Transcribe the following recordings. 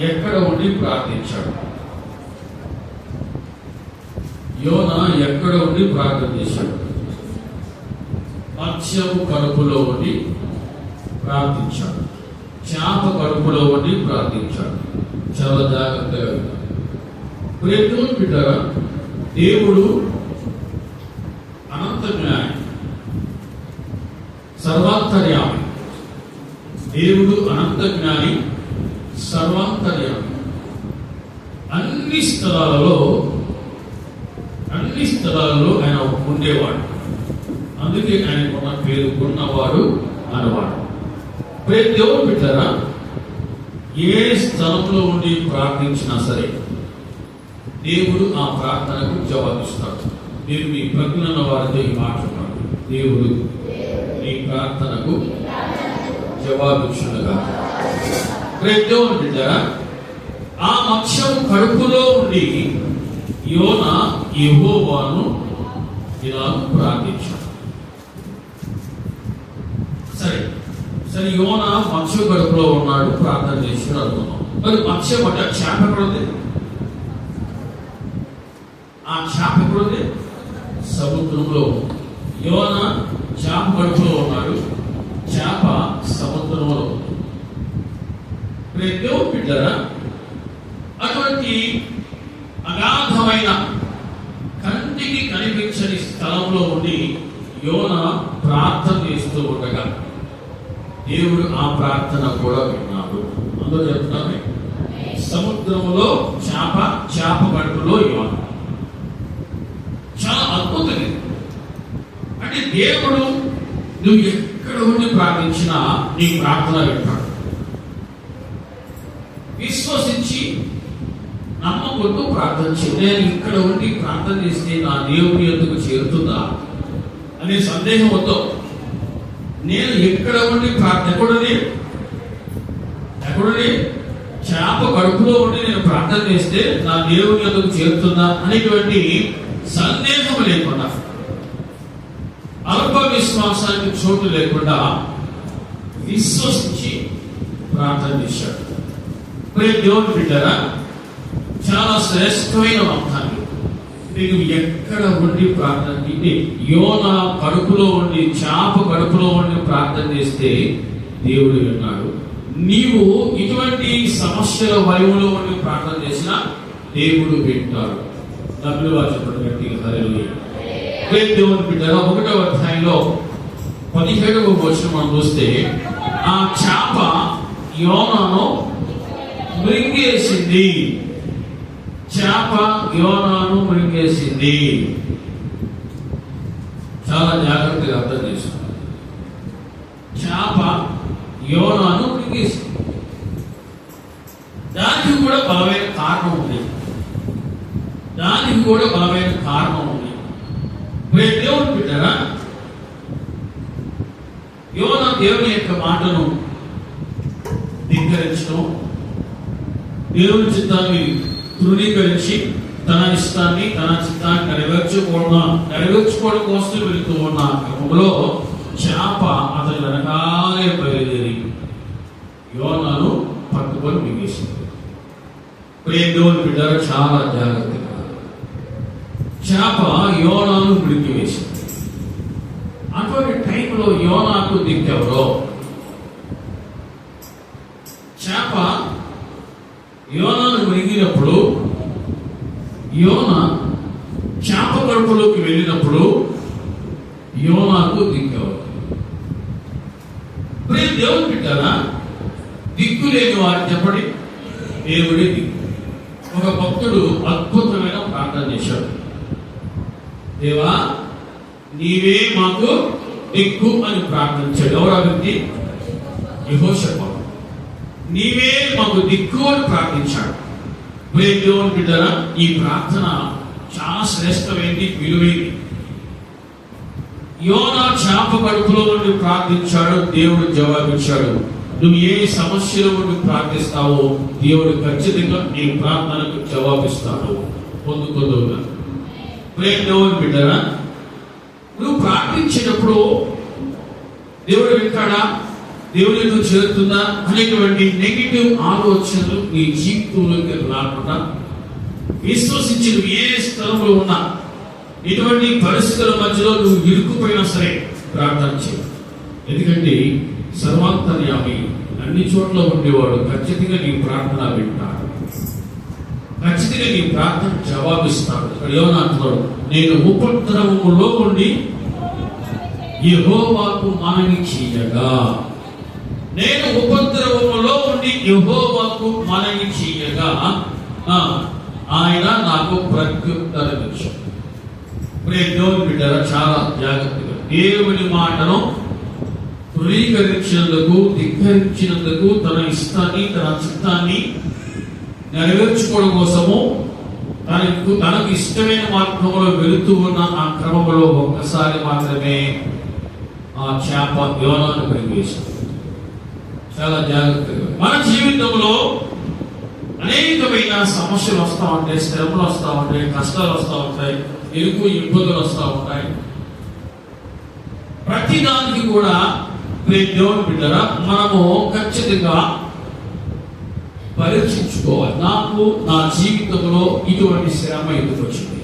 ఎక్కడ ఉండి ప్రార్థించాడు? యోనా ఎక్కడ ఉండి ప్రార్థన చేశాడు? మత్స్యము కడుపులో ఉండి ప్రార్థించాడు. చేప కడుపులో ఉండి ప్రార్థించాడు. చాలా జాగ్రత్తగా ప్రేమ బిడ్డరా, దేవుడు అనంత జ్ఞాని, సర్వాంతర్యామి. దేవుడు అనంత జ్ఞాని, సర్వాంతర్యామి. అన్ని స్థలాలలో ఆయన ఉండేవాడు. అందుకే ఆయనకున్న పేరు ఉన్నవాడు అనేవాడు. దేవుడు బిడ్డరా, ఏ స్థలంలో ఉండి ప్రార్థించినా సరే దేవుడు ఆ ప్రార్థనకు జవాబిస్తాడు. మీరు మీ ప్రజ్ఞ వారితో ఈ మాట్లాడు, దేవుడు నీ ప్రార్థనకు జవాబిచ్చునుగా. దేవుడు బిడ్డరా, ఆ మత్స్యం కడుపులో ఉండి యోనా యెహోవాను ఇలా ప్రార్థించాడు. సరే యోనా మత్స్య కడుపులో ఉన్నాడు, ప్రార్థన చేసి అనుకున్నాం. మరి మత్స్యం అంటే చేప ఎక్కడుంది? ఆ చేప ఎక్కడుంది? సముద్రంలో. యోనా చేప కడుపులో ఉన్నాడు, చేప సముద్రంలో. దేవుడు బిడ్డరా, అటువంటి అగాధమైన కంటికి కనిపించని స్థలంలో ఉండి యోనా ప్రార్థన చేస్తూ ఉండగా దేవుడు ఆ ప్రార్థన కూడా విన్నాడు. అందులో చెప్తున్నాను, సముద్రంలో చేప కడుపులో యోనా. చాలా అద్భుతం. అంటే దేవుడు నువ్వు ఎక్కడ ఉండి ప్రార్థించినా నీ ప్రార్థన వింటాడు. విశ్వసించి నమ్మకంతో ప్రార్థన చేయి. నేను ఇక్కడ ఉండి ప్రార్థన చేస్తే నా దేవుని యొద్దకు చేరుతుందా అనే సందేహం వద్దు. నేను ఎక్కడ ఉండి ఎక్కడుండి చేప కడుపులో ఉండి నేను ప్రార్థన చేస్తే నా దేవుని యొద్దకు చేరుతుందా అనేటువంటి సందేహం లేకుండా, అల్ప విశ్వాసానికి చోటు లేకుండా విశ్వసించి ప్రార్థన చేశాడు. దేవుని బిడ్డరా, చాలా శ్రేష్టమైన వాగ్దానం. నేను ఎక్కడ ఉండి ప్రార్థన చేస్తే, యోనా కడుపులో ఉండి చేప కడుపులో ఉండి ప్రార్థన చేస్తే దేవుడు విన్నాడు. నీవు ఇటువంటి సమస్యల భయంలో ఉండి ప్రార్థన చేసినా దేవుడు వింటాడు. దేవుని బిడ్డరా, 1వ అధ్యాయంలో 17వ వచనం మనం చూస్తే, ఆ చేప యోనాను మృంగేసింది. చేప యోనాను మృంగేసింది. చాలా జాగ్రత్తగా అర్థం చేసుకోండి. చేప యోనాను మృంగేసింది. దానికి కూడా బలమైన కారణం ఉంది. దేవుని బిడ్డరా, యోనా దేవుని యొక్క మాటను ధిక్కరించడం, దేవుని చిత్తాన్ని తృణీకరించి తన ఇష్టాన్ని తన చిత్తాన్ని నెరవేర్చుకోవడం కోసం వెళుతూ ఉన్న క్రమంలో చేప అతని వెనకాలే బయలుదేరి యోనాను పట్టుకొని మింగేసింది. దేవుని బిడ్డరా, చాలా జాగ్రత్తగా చేప యోనాను మృంగివేసింది. అటువంటి టైంలో యోనాకు దిక్కెవరో? చేప యోనాను మృంగినప్పుడు, యోనా చేప కడుపులోకి వెళ్ళినప్పుడు యోనాకు దిక్కెవరు? దేవుని బిడ్డరా, దిక్కు లేని వారు చెప్పండి, దేవుడే దిక్కు. ఒక భక్తుడు అద్భుతమైన ప్రార్థన చేశాడు. దేవా, నీవే మాకు దిక్కు అని ప్రార్థించాడు. ఎవరు ఆ వ్యక్తి? యెహోషాపాతు. నీవే మాకు దిక్కు అని ప్రార్థించాడు. దేవుని బిడ్డరా, ఈ ప్రార్థన చాలా శ్రేష్టమైంది, విలువైంది. యోనా చేప కడుపులో నుండి ప్రార్థించాడు, దేవుడు జవాబిచ్చాడు. నువ్వు ఏ సమస్యలో నుండి ప్రార్థిస్తావో దేవుడు ఖచ్చితంగా నీ ప్రార్థనకు జవాబిస్తాడు. పొందుకోదుగా దేవుని బిడ్డరా, నువ్వు ప్రార్థించినప్పుడు దేవుడు వింటాడా? దేవునితో చేరుతుందా అనేటువంటి నెగిటివ్ ఆలోచనలు నీ జీవితంలోకి రాకుండా విశ్వసించి నువ్వు ఏ స్థలంలో ఉన్నా ఇటువంటి పరిస్థితుల మధ్యలో నువ్వు ఇరుక్కుపోయినా సరే ప్రార్థన చేయి. ఎందుకంటే సర్వాంతర్యామి అన్ని చోట్ల ఉండేవాడు ఖచ్చితంగా నీ ప్రార్థన వింటాడు, ఖచ్చితంగా నీ ప్రార్థన జవాబిస్తాడు. ఇక్కడ యోనా అంటున్నాడు, నేను ఉపద్రవములో ఉండి యెహోవాకు మనవి చేయగా, నేను ఉపద్రవములో ఉండి యెహోవాకు మనవి చేయగా ఆయన నాకు ప్రత్యుత్తరం ఇచ్చాడు. దేవుని బిడ్డరా, చాలా జాగ్రత్తగా దేవుని మాటను ధృవీకరించినందుకు, ధిక్కరించినందుకు, తన ఇష్టాన్ని తన చిత్తాన్ని నెరవేర్చుకోవడం కోసము తనకు ఇష్టమైన మార్గంలో వెళుతూ ఉన్న ఆ క్రమంలో ఒక్కసారి మాత్రమే ఆ చేప యోనాను ప్రవేశించింది. చాలా జాగ్రత్తగా మన జీవితంలో అనేకమైన సమస్యలు వస్తూ ఉంటాయి, శ్రమలు వస్తూ ఉంటాయి, కష్టాలు వస్తూ ఉంటాయి, ఇరుకు ఇబ్బందులు వస్తూ ఉంటాయి. ప్రతి దానికి కూడా దేవుని బిడ్డరా మనము ఖచ్చితంగా పరీక్షించుకోవాలి. నాకు నా జీవితంలో ఇటువంటి శ్రమ ఎందుకు వచ్చింది,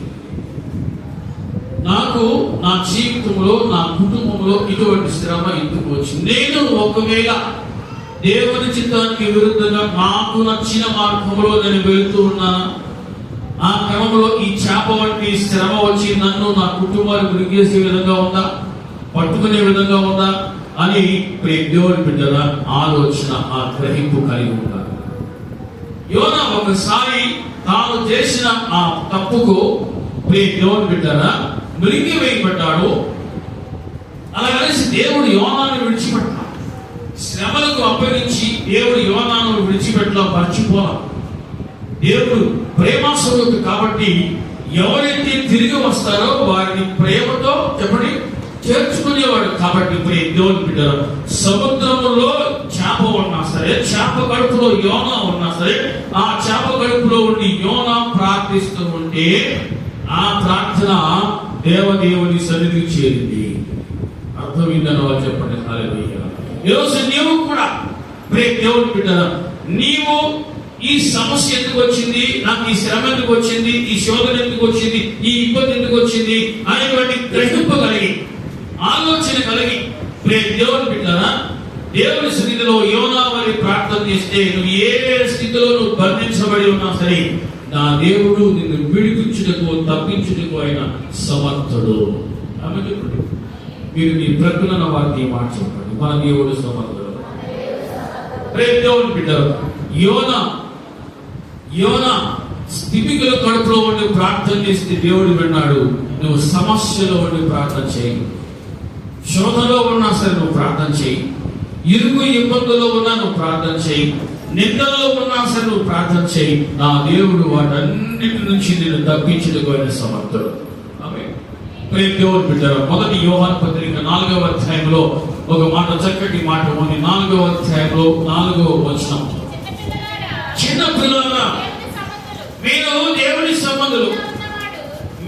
నాకు నా జీవితంలో నా కుటుంబంలో ఇటువంటి శ్రమ ఎందుకు వచ్చింది, నేను ఒకవేళ దేవుని చిత్తానికి విరుద్ధంగా నాకు నచ్చిన మార్గంలో నేను వెళుతూ ఉన్నాను, ఆ క్రమంలో ఈ చేప వంటి శ్రమ వచ్చి నన్ను నా కుటుంబాన్ని గురిగేసే విధంగా ఉందా, పట్టుకునే విధంగా ఉందా అని దేవుని బిడ్డల ఆలోచన, ఆ గ్రహింపు కలిగి ఉంటారు. యోనా ఒకసారి తాను చేసిన ఆ తప్పుకు దేవుని బిడ్డల మృంగి వేయబడ్డాడు. అలా కలిసి దేవుడు యోనాను విడిచిపెట్టాడు. శ్రమలకు అప్పగించి దేవుడు యోనాను విడిచిపెట్టలో మర్చిపోలా. దేవుడు ప్రేమాస్వరూపి కాబట్టి ఎవరైతే తిరిగి వస్తారో వారిని ప్రేమతో చెప్పండి చేర్చుకునేవాడు. కాబట్టి దేవుని బిడ్డలు, సముద్రములో చేప ఉన్నా సరే, చేప గడుపులో యోనా ఉన్నా సరే, ఆ చేప గడుపులో ఉండి యోనా ప్రార్థిస్తూ ఉంటే ఆ ప్రార్థన దేవదేవుని సన్నిధికి చేరింది. అర్థమైందని వాళ్ళు చెప్పండి. హల్లెలూయా. ఈరోజు నీవు కూడా దేవుని బిడ్డలు, నీవు ఈ సమస్య ఎందుకు వచ్చింది, నాకు ఈ శ్రమ ఎందుకు వచ్చింది, ఈ శోధన ఎందుకు వచ్చింది, ఈ ఇబ్బంది ఎందుకు వచ్చింది అనేటువంటి గ్రహింపు కలిగి, ఆలోచన కలిగి దేవుని బిడ్డరా, దేవుని సన్నిధిలో యోనా వారి ప్రార్థన చేస్తే నువ్వు ఏ స్థితిలో నువ్వు బంధించబడి ఉన్నా సరే, నా దేవుడు నిన్ను విడిపించుటకు తప్పించుటకు ఆయన సమర్థుడు. మీరు మీ ప్రకటన వారికి మాట చెప్పండి, మన దేవుడు సమర్థుడు. దేవుని బిడ్డరు, యోనా స్థితిగల కడుపులో ఉండి ప్రార్థన చేస్తే దేవుడు విన్నాడు. నువ్వు సమస్యలో ఉండి ప్రార్థన చేయి, శోధనలో ఉన్నా సరే నువ్వు ప్రార్థన చేయి, ఇరుగు ఇబ్బందుల్లో ఉన్నా నువ్వు ప్రార్థన చేయి, నిందలో ఉన్నా సరే నువ్వు ప్రార్థన చేయి. నా దేవుడు వాటన్నిటి నుంచి నేను తప్పించుటకు ఆయన సమర్థుడు. దేవుని బిడ్డరు, మొదటి యోహాను పత్రిక 4వ అధ్యాయంలో ఒక మాట, చక్కటి మాట ఉంది. 4వ అధ్యాయంలో 4వ వచనం, చిన్న పిల్లలారా మీరు దేవుని సంబంధులు,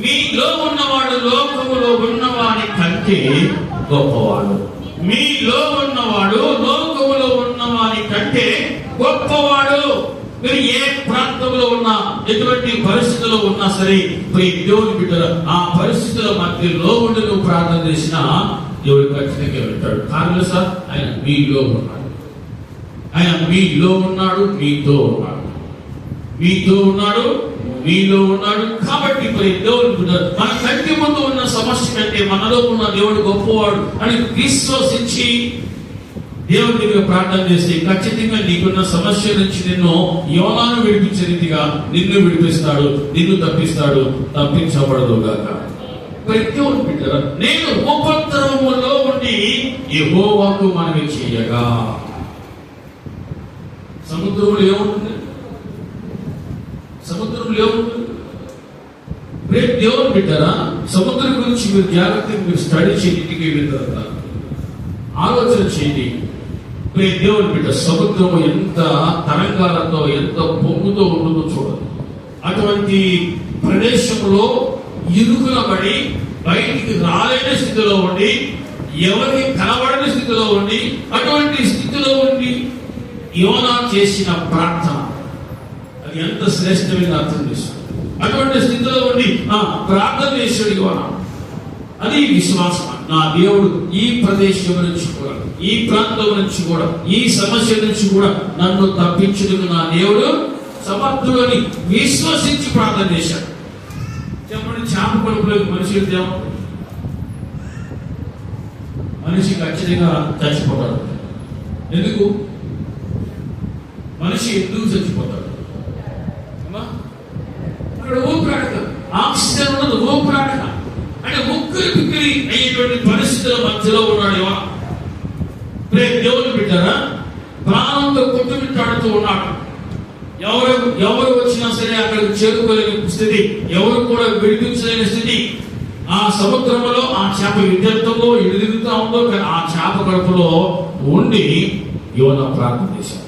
మీలో ఉన్నవాడు లోకములో ఉన్నవాడి కంటే గొప్పవాడు. మీలో ఉన్నవాడు లోకములో ఉన్నవాడి కంటే గొప్పవాడు. మీరు ఏ ప్రాంతంలో ఉన్నా, ఎటువంటి పరిస్థితుల్లో ఉన్నా సరే, దేవుని బిడ్డలు, ఆ పరిస్థితుల మధ్యలో ఉండి నువ్వు ప్రార్థన చేసినా దేవుడు ఖచ్చితంగా వెళ్తాడు. కారణం సార్, ఆయన మీలో ఉన్నాడు, ఆయన మీలో ఉన్నాడు, మీతో ఉన్నాడు, మీతో ఉన్నాడు, మీలో ఉన్నాడు. కాబట్టి దేవుని బిడ్డలు, మన కంటి ముందు ఉన్న సమస్య కంటే మనలో ఉన్న దేవుడు గొప్పవాడు అని విశ్వసించి దేవుడి దగ్గర ప్రార్థన చేస్తే ఖచ్చితంగా నీకున్న సమస్య నుంచి నిన్ను యోనాను విడిపించే రీతిగా నిన్ను విడిపిస్తాడు, నిన్ను తప్పిస్తాడు, తప్పించబడదు గాక. దేవుని బిడ్డరా, నేను ఉపద్రవములో ఉండి యెహోవాకు మనవి చేయగా. సముద్రంలో ఏముంటుంది, సముద్రంలో ఏముంటుంది? దేవుని బిడ్డరా, సముద్రం గురించి మీరు జాగ్రత్తగా మీరు స్టడీ చేయండి, వెళ్తారు, ఆలోచన చేయండి. దేవుని బిడ్డ, సముద్రం ఎంత తరంగాలతో ఎంత పొంగుతో ఉంటుందో చూడండి. అటువంటి ప్రదేశంలో ఇరుకున పడి బయటికి రాలేని స్థితిలో ఉండి, ఎవరికి కనబడని స్థితిలో ఉండి, అటువంటి స్థితిలో యోనా చేసిన ప్రార్థన అది ఎంత శ్రేష్టమైన అర్థం చేస్తుంది. అటువంటి స్థితిలో ఉండి ప్రార్థన చేశాడు యోనా. అది విశ్వాసం. నా దేవుడు ఈ ప్రదేశం నుంచి కూడా, ఈ ప్రాంతం నుంచి కూడా, ఈ సమస్య నుంచి కూడా నన్ను తప్పించుటకు నా దేవుడు సమర్థుడు అని విశ్వసించి ప్రార్థన చేశాడు. చెప్పండి, చేప కడుపులోకి మనిషి వెళ్తే మనిషి ఖచ్చితంగా చచ్చిపోతాడు. ఎందుకు? మనిషి ఎందుకు చచ్చిపోతాడు? అక్కడ ఊపిరాడక, ఆక్సిజన్ ఉన్నది, ఊపిరాడక అంటే ముగ్గురు పిక్కిరి అయ్యేటువంటి పరిస్థితుల మధ్యలో ఉన్నాడు యోనా. దేవుని బిడ్డరా, ప్రాణంతో కొట్టుమిట్టాడుతూ ఉన్నాడు. ఎవరు వచ్చినా సరే అక్కడికి చేరుకోలేని స్థితి, ఎవరు కూడా విడిపించలేని స్థితి. ఆ సముద్రంలో ఆ చేప విద్యుత్తులో ఎదుగుతూ ఉందో, కానీ ఆ చేప కడుపులో ఉండి యోనా ప్రార్థన చేశాడు.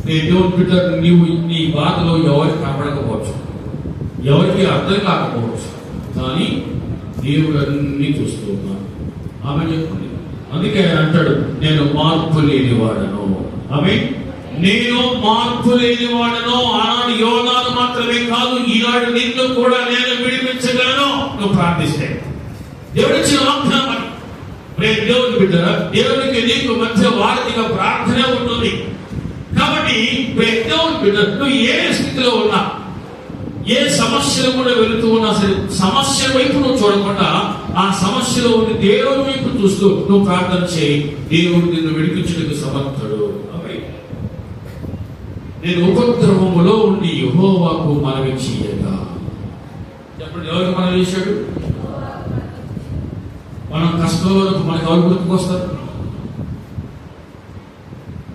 దేవుని బిడ్డ, నీవు నీ బాధలో ఎవరికి కనపడకపోవచ్చు, ఎవరికి అర్థం కాకపోవచ్చు, కానీ దేవుడు అన్ని చూస్తూ ఉన్నాడు. ఆమె చెప్పండి. అందుకే ఆయన అంటాడు, నేను మార్పు లేనివాడను. ఆమె నేను మార్పు లేనివాడను. ఆనాడు యోనాను మాత్రమే కాదు, ఈనాడు నిన్ను కూడా నేను విడిపించగలను నువ్వు ప్రార్థిస్తే. దేవుడిచ్చిన వాగ్దానం. దేవుని బిడ్డ, దేవునికి నీకు మధ్య వారిగా ప్రార్థన ఉంటుంది. కాబట్టి దేవుని బిడ్డ, నువ్వు ఏ స్థితిలో ఉన్నా, ఏ సమస్యలు కూడా వెళుతూ ఉన్నా సరే, సమస్య వైపు నువ్వు చూడకుండా ఆ సమస్యలో ఉండి దేవుని వైపు చూస్తూ నువ్వు ప్రార్థన చేయి. దేవుడు నిన్ను విడిపించడానికి సమర్థుడు. నేను ఉపద్రవములో ఉండి యెహోవాకు మనవి చేయగా. చెప్పండి, ఎవరికి మనవి చేశాడు? మనం కష్టంలో మనకి ఎవరు గుర్తుకొస్తారు?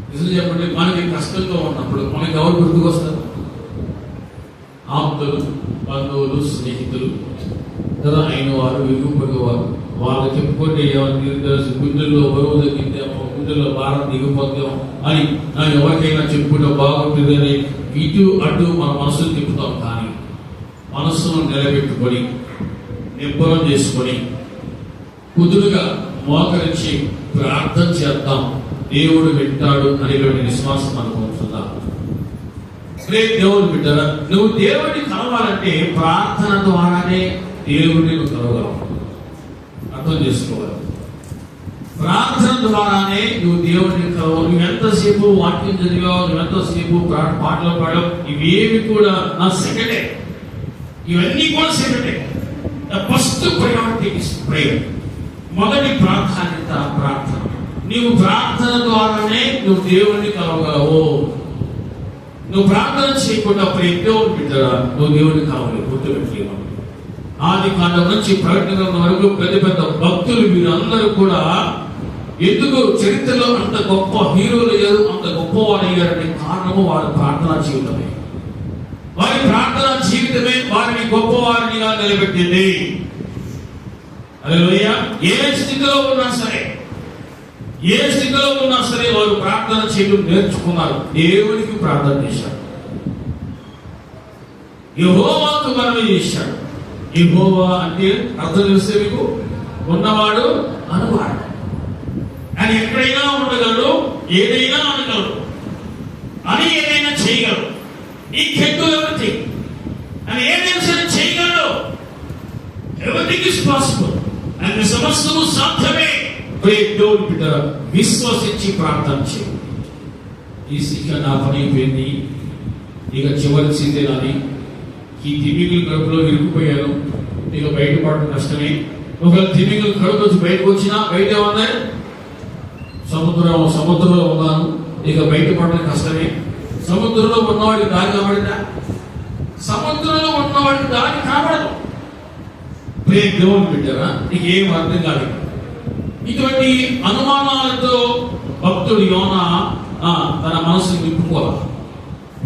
నిజం చెప్పండి, మనకి కష్టంగా ఉన్నప్పుడు మనకి ఎవరు గుర్తుకొస్తారు? ఆప్తులు, బంధువులు, స్నేహితులు కదా, అయిన వారు, ఎగుపగేవారు. వాళ్ళు చెప్పుకుంటే గుండెల్లో బరువు తగ్గిందేమో, గుండెల్లో భారం దిగిపోతాం అని ఎవరికైనా చెప్పుకుంటే బాగుంటుంది అని ఇటు అటు మన మనసును తిప్పుతాం. కానీ మనస్సును నిలబెట్టుకొని, నిబ్బరం చేసుకొని, కుదురుగా మోకరించి ప్రార్థన చేద్దాం. దేవుడు వింటాడు అనేటువంటి విశ్వాసం అనుకుంటున్నా. దేవుడు బిడ్డరా, నువ్వు దేవుడిని కలవాలంటే ప్రార్థన ద్వారానే దేవుడిని నువ్వు కలవగలవు. అర్థం చేసుకోవాలి. ప్రార్థన ద్వారానే నువ్వు దేవుడిని కలవవు. నువ్వు ఎంతసేపు వాక్యం చదివావు, నువ్వు ఎంతసేపు పాటలు పాడావు, ఇవేమి కూడా నా సెకండే. ఇవన్నీ కూడా సెకండే. The first priority is prayer. మొదటి ప్రాధాన్యత ప్రార్థన. నీవు ప్రార్థన ద్వారానే నువ్వు దేవుడిని కలవగలవు. నువ్వు ప్రార్థన చేయకుండా దేవుని బిడ్డరా, నువ్వు దేవుడిని కావాలి. గుర్తుపెట్టలేవు. ఆది కాండం నుంచి ప్రకటన వరకు పెద్ద పెద్ద భక్తులు వీరందరూ కూడా ఎందుకు చరిత్రలో అంత గొప్ప హీరోలు అయ్యారు, అంత గొప్పవారు అయ్యారనే కారణము వారి ప్రార్థనా జీవితమే. వారి ప్రార్థనా జీవితమే వారిని గొప్పవారినిగా నిలబెట్టింది. హల్లెలూయా. ఏ స్థితిలో ఉన్నా సరే, ఏ స్థితిలో ఉన్నా సరే వారు ప్రార్థన చేయడం నేర్చుకున్నారు. దేవునికి ప్రార్థన చేశారు. యెహోవాకు మనవి చేశాడు. యెహోవా అంటే అర్థం చేస్తే మీకు ఉన్నవాడు అనువాడు. ఆయన ఎక్కడైనా ఉండగలడు, ఏదైనా అనగలడు, అని ఏదైనా చేయగలడు. ఈ కెన్ డు ఎవ్రీథింగ్ అని ఏదైనా సరే చేయగలడు. Everything is possible. ఆయన సమస్తము సాధ్యమే. దేవుని బిడ్డ, విశ్వసించి ప్రార్థన చేయి. ఈ స్థితిగా నా పని అయిపోయింది, ఇక చివరి స్థితి నాది, ఈ తిమింగుల కడుపులో ఇరుక్కుపోయాను, ఇక బయటపడడం కష్టమే. ఒకవేళ తిమింగుల కడుపు నుంచి బయటకు వచ్చినా బయట ఉన్నాయి, సముద్రంలో ఉన్నాను, ఇక బయటపడడం కష్టమే. సముద్రంలో ఉన్నవాడికి దారి కనబడిందా? సముద్రంలో ఉన్నవాడికి దారి కనబడదు. దేవుని బిడ్డరా, నీకు ఏం అర్థం కాలేదు. ఇటువంటి అనుమానాలతో భక్తుడు యోనా తన మనసును నింపుకోవాలి.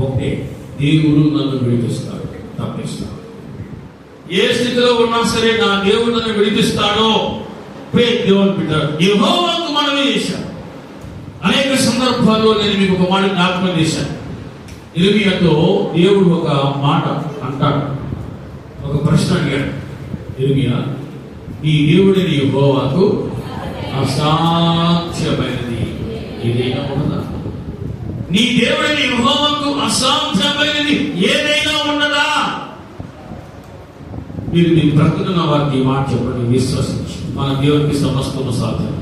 ఒకటే, దేవుడు నన్ను విడిపిస్తాడు, తప్పిస్తాడు. ఏ స్థితిలో ఉన్నా సరే నా దేవుడు నన్ను విడిపిస్తాడో. దేవుని బిడ్డ, యెహోవాకు మనవి చేశాను. అనేక సందర్భాల్లో నేను మీకు ఒక మాట జ్ఞాపకం చేశాను. ఇర్మీయాతో దేవుడు ఒక మాట అంటాడు, ఒక ప్రశ్న అడిగాడు. ఇర్మీయా, ఈ దేవుడిని యెహోవాకు అసాధ్యమైనది ఏదైనా ఉన్నదా? నీ దేవుడైన యెహోవాకు అసాధ్యమైనది ఏదైనా ఉన్నదా? మీరు మీ ప్రకటన వారికి ఈ మాట చెప్పండి, విశ్వసించి మన దేవునికి సమస్తము సాధ్యం.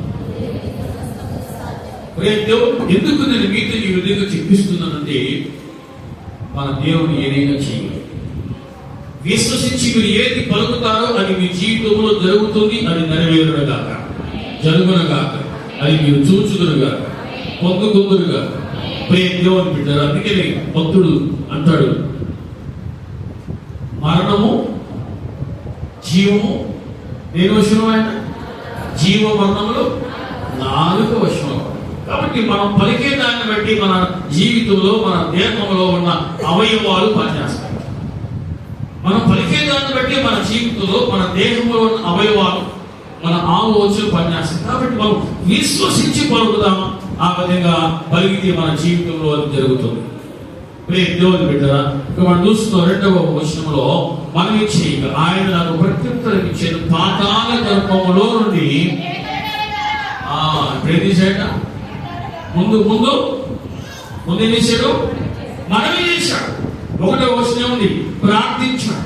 ఎందుకు నేను మీతో ఈ విధంగా చెప్పిస్తున్నానంటే, మన దేవుడు ఏదైనా చేయాలి. విశ్వసించి మీరు ఏది పలుకుతారో అది మీ జీవితంలో జరుగుతుంది. అది నెరవేరుగాక, జరుగునగాక, అది మీరు చూచుదురుగాక, పొందుకుందురుగాక. దేవుని బిడ్డలు, అందుకే భక్తుడు అంటాడు, మరణము జీవము నేను వశము, ఆయన జీవ మరణములు నాలుగు వశము. కాబట్టి మనం పలికే దాన్ని బట్టి మన జీవితంలో, మన దేహంలో ఉన్న అవయవాలు పనిచేస్తాయి. మనం పలికే దాన్ని బట్టి మన జీవితంలో, మన దేహంలో ఉన్న అవయవాలు, మన ఆలోచనలు పనిచేస్తాయి. కాబట్టి మనం విశ్వసించి పలుకుదాం. ఆ విధంగా పలికితే మన జీవితంలో అది జరుగుతుంది. దేవుని బిడ్డరా, ఇక్కడ మనం చూస్తున్న 2వ వచనంలో మనం ఇచ్చేయక ఆయన నాకు ప్రత్యుత్తరం ఇచ్చాడు. పాతాళ గర్భములో నుండి ముందు ముందు ముందు చేశాడు, మనవి చేశాడు. 1వ వచనం ఉంది, ప్రార్థించాడు,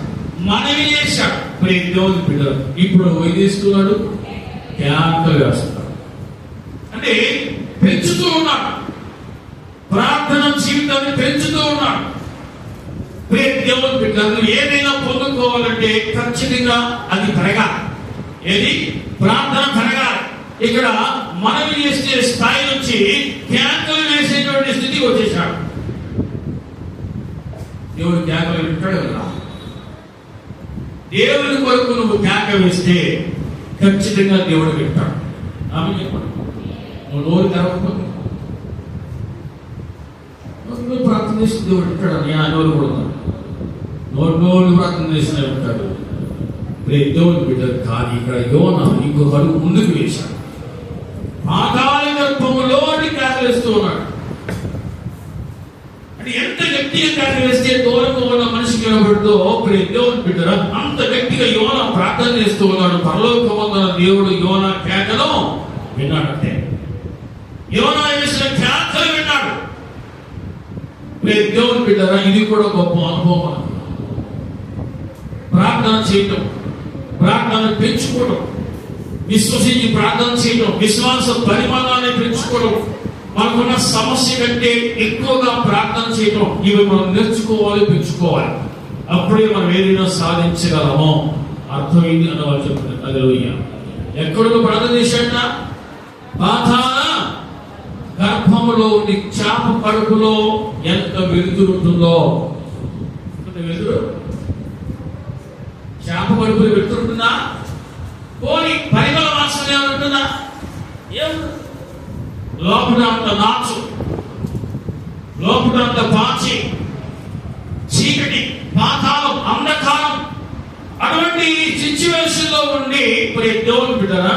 మనవి చేశాడు. దేవుని బిడ్డ ఇప్పుడు వైద్యుస్తున్నాడు, క్యాన్సర్ వేస్తున్నాడు. అంటే పెంచుతూ ఉన్నాడు, ప్రార్థన జీవితాన్ని పెంచుతూ ఉన్నాడు. దేవుని బిడ్డలు ఏదైనా పొందుకోవాలంటే ఖచ్చితంగా అది పెరగాలి. ఏది? ప్రార్థన పెరగాలి. ఇక్కడ మనవి చేసే స్థాయి నుంచి కేకలు వేసేటువంటి స్థితికి వచ్చేసాడు. దేవుడు కేకలు వింటాడు కదా. దేవుని కొరకు నువ్వు కేక వేస్తే ఖచ్చితంగా దేవుడు వింటాడు. ఆమె చెప్పండి, నువ్వు నోరు తెరవకపోతే ప్రార్థన చేసి దేవుడు వింటాడు. నేను ఆ నోరు కూడా నోరు ప్రార్థన చేసిన వింటాడు. దేవుని బిడ్డలు. కానీ ఇక్కడ యోనా ఇంకొక అడుగు ముందుకు వేశాడు. పాతాళ గర్భములోని కేకలేస్తూ ఉన్నాడు. అంటే ఎంత గట్టిగా కేకలేస్తే దూరంగా ఉన్న మనిషికి వినబడుతూ దేవుని బిడ్డరా, అంత గట్టిగా యోనా ప్రార్థన చేస్తూ ఉన్నాడు. పరలోకమందున దేవుడు యోనా కేకలు విన్నాడంటే, యోనా వేసిన కేకలు విన్నాడు. దేవుని బిడ్డరా, ఇది కూడా గొప్ప అనుభవం. ప్రార్థన చేయటం, ప్రార్థన పెంచుకోవడం, విశ్వసించి ప్రార్థన చేయడం, విశ్వాస పరిమాణాన్ని పెంచుకోవడం, మనకున్న సమస్య కంటే ఎక్కువగా ప్రార్థన చేయడం, ఇవి మనం నేర్చుకోవాలి, పెంచుకోవాలి. అప్పుడే మనం ఏదైనా సాధించగలమో అర్థమైంది అన్న వాళ్ళు చెప్తున్నారు. హల్లెలూయా. ఎక్కడో ప్రార్థన చేశాడ? పాతాళ గర్భములో ఉండి చేప కడుపులో ఎంత వెలుతురు ఉంటుందో. వెలుతురు చేప కడుపులో వెలుతురుంటుందా? పోని పరిమళ వాసన ఏమంటుందా? లోపల అంత నాచు, లోపల అంత పాచి, చీకటి, పాతాళం, అంధకారం. అటువంటి సిచ్యువేషన్ లో ఉండి ఇప్పుడు దేవుని బిడ్డరా,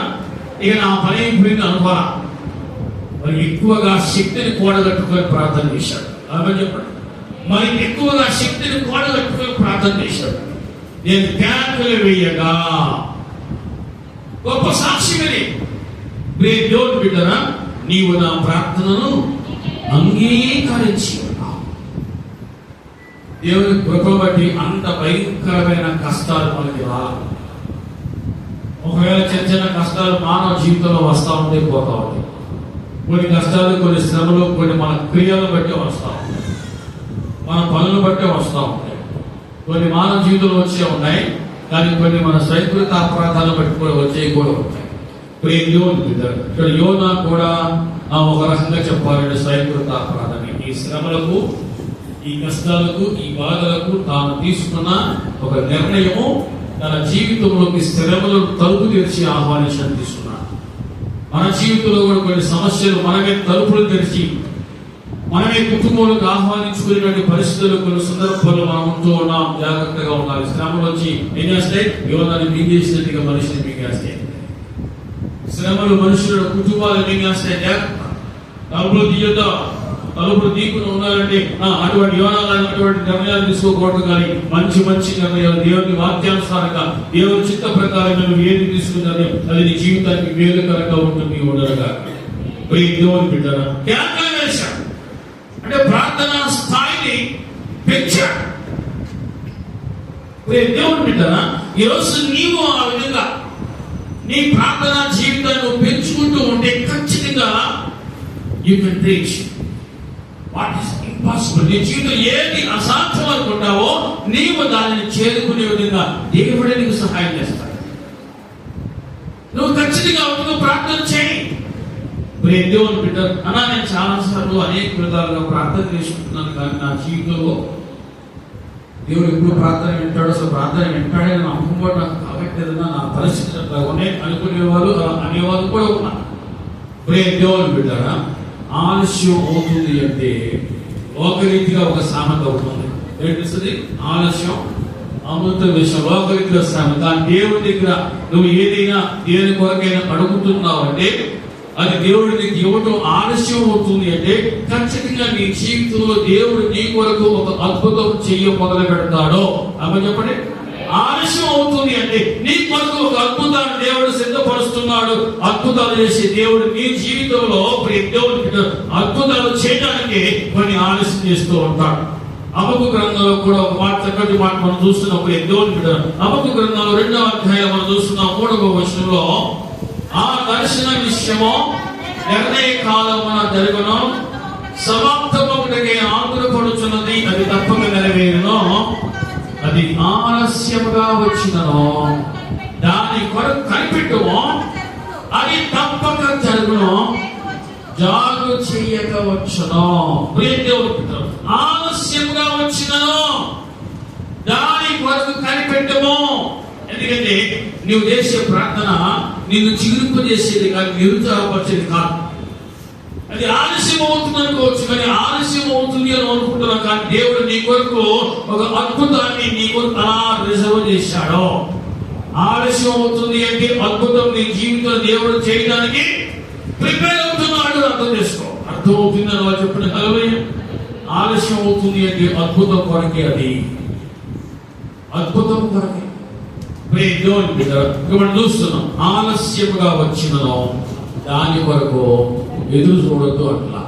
ఇక నా పని అయిపోయింది అనుకోరా. మరి ఎక్కువగా శక్తిని కూడగట్టుకొని ప్రార్థన చేశాడు. ఆమె చెప్పండి, మరి ఎక్కువగా శక్తిని కూడగట్టుకొని ప్రార్థన చేశాడు. నేను కేకలు వేయగా గొప్ప సాక్షిని. దేవుని బిడ్డరా, నీవు నా ప్రార్థనను అంగీకరించి ఉన్నావు. దేవుని కృప బట్టి అంత భయంకరమైన కష్టాలు మనకి రాదు. ఒకవేళ చిన్న చిన్న కష్టాలు మానవ జీవితంలో వస్తూ ఉంటే పోతా ఉంటాయి. కొన్ని కష్టాలు, కొన్ని శ్రమలు, కొన్ని మన క్రియలను బట్టి వస్తూ ఉంటాయి, మన పనులను బట్టి వస్తూ ఉంటాయి. కొన్ని మానవ జీవితంలో వచ్చే ఉన్నాయి, కానీ కొన్ని మన స్వయంకృత అపరాధాలను బట్టి కూడా వచ్చేవి కూడా ఉంటాయి. ఇక్కడ యోనా కూడా ఒక రకంగా చెప్పాలంటే స్వయంకృత అపరాధమే. ఈ శ్రమలకు, ఈ కష్టాలకు, ఈ బాధలకు తాను తీసుకున్న ఒక నిర్ణయము తన జీవితంలోకి శ్రమలను తలుపు తెరిచి ఆహ్వానించడం తీసుకున్నాడు. మన జీవితంలో కూడా కొన్ని సమస్యలు మనమే తలుపులు తెరిచి మనమే కుటుంబంలోకి ఆహ్వానించుకునేటువంటి పరిస్థితులు, కొన్ని సందర్భాల్లో మనం ఉంటూ ఉన్నాం. జాగ్రత్తగా ఉండాలి. శ్రమలు వచ్చి ఏం చేస్తాయి? యోనాన్ని మింగేసినట్టుగా మనిషిని మింగేస్తాయి. శ్రమలు మనుషుల కుటుంబాలు మింగేస్తాయి. జాగ్రత్త. తలుపులు తీయొద్దా? తలుపులు తీయకుండా ఉండాలంటే అటువంటి యోనాలు అటువంటి నిర్ణయాలు తీసుకోకూడదు. కానీ మంచి మంచి నిర్ణయాలు, దేవుని వాక్యానుసారంగా, దేవుని చిత్త ప్రకారంగా నువ్వు ఏది తీసుకున్నది అది నీ జీవితానికి మేలుకరంగా ఉంటుంది. ఉండరుగా దేవుని బిడ్డరా, కేకలు వేశాడు. అంటే ప్రార్థన స్థాయిని పెంచాడు. దేవుడు బిడ్డరా, ఈరోజు నీవు ఆ విధంగా నీ ప్రార్థన జీవితాన్ని నువ్వు పెంచుకుంటూ ఉంటే ఖచ్చితంగా you can reach what is impossible. నీ జీవితం ఏది అసాధ్యం అనుకుంటావో నీవు దానిని చేరుకునే విధంగా దేవుడే నీకు సహాయం చేస్తాడు. నువ్వు ఖచ్చితంగా అవుతూ ప్రార్థన చేయి. దేవుని బిడ్డ అన్నా, నేను చాలాసార్లు అనేక విధాలుగా ప్రార్థన చేసుకుంటున్నాను, కానీ నా జీవితంలో దేవుడు ఎప్పుడు ప్రార్థన వింటాడు, అసలు ప్రార్థన వింటాడే నమ్మకం కూడా నాకు కావట్లేదన్నా, నా పరిస్థితి అట్లా ఉన్నాయి అనుకునేవాళ్ళు అనేవాళ్ళు కూడా ఉన్నారు. దేవుని బిడ్డారా, ఆలస్యం అవుతుంది అంటే ఒక రీతిగా ఒక సామెత అవుతుంది. ఏంటిస్తుంది? ఆలస్యం అమృత విషయం. ఒక రీతిగా సామెత. దేవుడి దగ్గర నువ్వు ఏదైనా దేని కొరకైనా అడుగుతున్నావు అంటే అది దేవుడి నీకు ఇవ్వటం ఆలస్యం అవుతుంది అంటే ఖచ్చితంగా నీ జీవితంలో దేవుడు నీ కొరకు ఒక అద్భుతం చెయ్య మొదలు పెడతాడో. అమ్మ చెప్పండి. ఆలస్యం అవుతుంది అంటే నీ కొరకు ఒక అద్భుతాన్ని దేవుడు సిద్ధపరుస్తున్నాడు. అద్భుతాలు చేసే దేవుడు నీ జీవితంలో దేవుడు అద్భుతాలు చేయడానికి కొన్ని ఆలస్యం చేస్తూ ఉంటాడు. హబక్కు గ్రంథంలో కూడా ఒక మాట, చక్కటి మాట మనం చూస్తున్నప్పుడు దేవుని బిడ్డ హబక్కు గ్రంథంలో 2వ అధ్యాయం మనం చూస్తున్నాం 3వ వచనంలో, ఆ దర్శన విషయము నిర్ణయ కాలమున జరుగును, సమాప్తమగుటకే ఆతురపడుచున్నది, అది తప్పక నెరవేరును, అది ఆలస్యముగా వచ్చినను దాని కొరకు కనిపెట్టుము, అది తప్పక జరుగును, జాగు చెయ్యకవచ్చును. ఆలస్యముగా వచ్చినను దాని కొరకు కనిపెట్టుము. ఎందుకంటే నువ్వు చేసే ప్రార్థన నిన్ను చిగురింపు చేసేది కానీ నిరుత్సాహపరిచేది కాదు. అది ఆలస్యం అవుతుంది అనుకోవచ్చు, కానీ ఆలస్యం అవుతుంది అని అనుకుంటున్నావు, కానీ దేవుడు నీ కొరకు ఒక అద్భుతాన్ని నీ కొరకు అలా రిజర్వ్ చేశాడు. ఆలస్యం అవుతుంది అంటే అద్భుతం నీ జీవితంలో దేవుడు చేయడానికి ప్రిపేర్ అవుతున్నాడు. అర్థం చేసుకో. అర్థం అవుతుంది అని వాళ్ళు చెప్పిన కలవే. ఆలస్యం అవుతుంది అంటే అద్భుతం కొరకే, అది అద్భుతం కొరకే. మనం చూస్తున్నాం, ఆలస్యముగా వచ్చినను దాని కొరకు ఎదురు చూడద్దు, అట్లా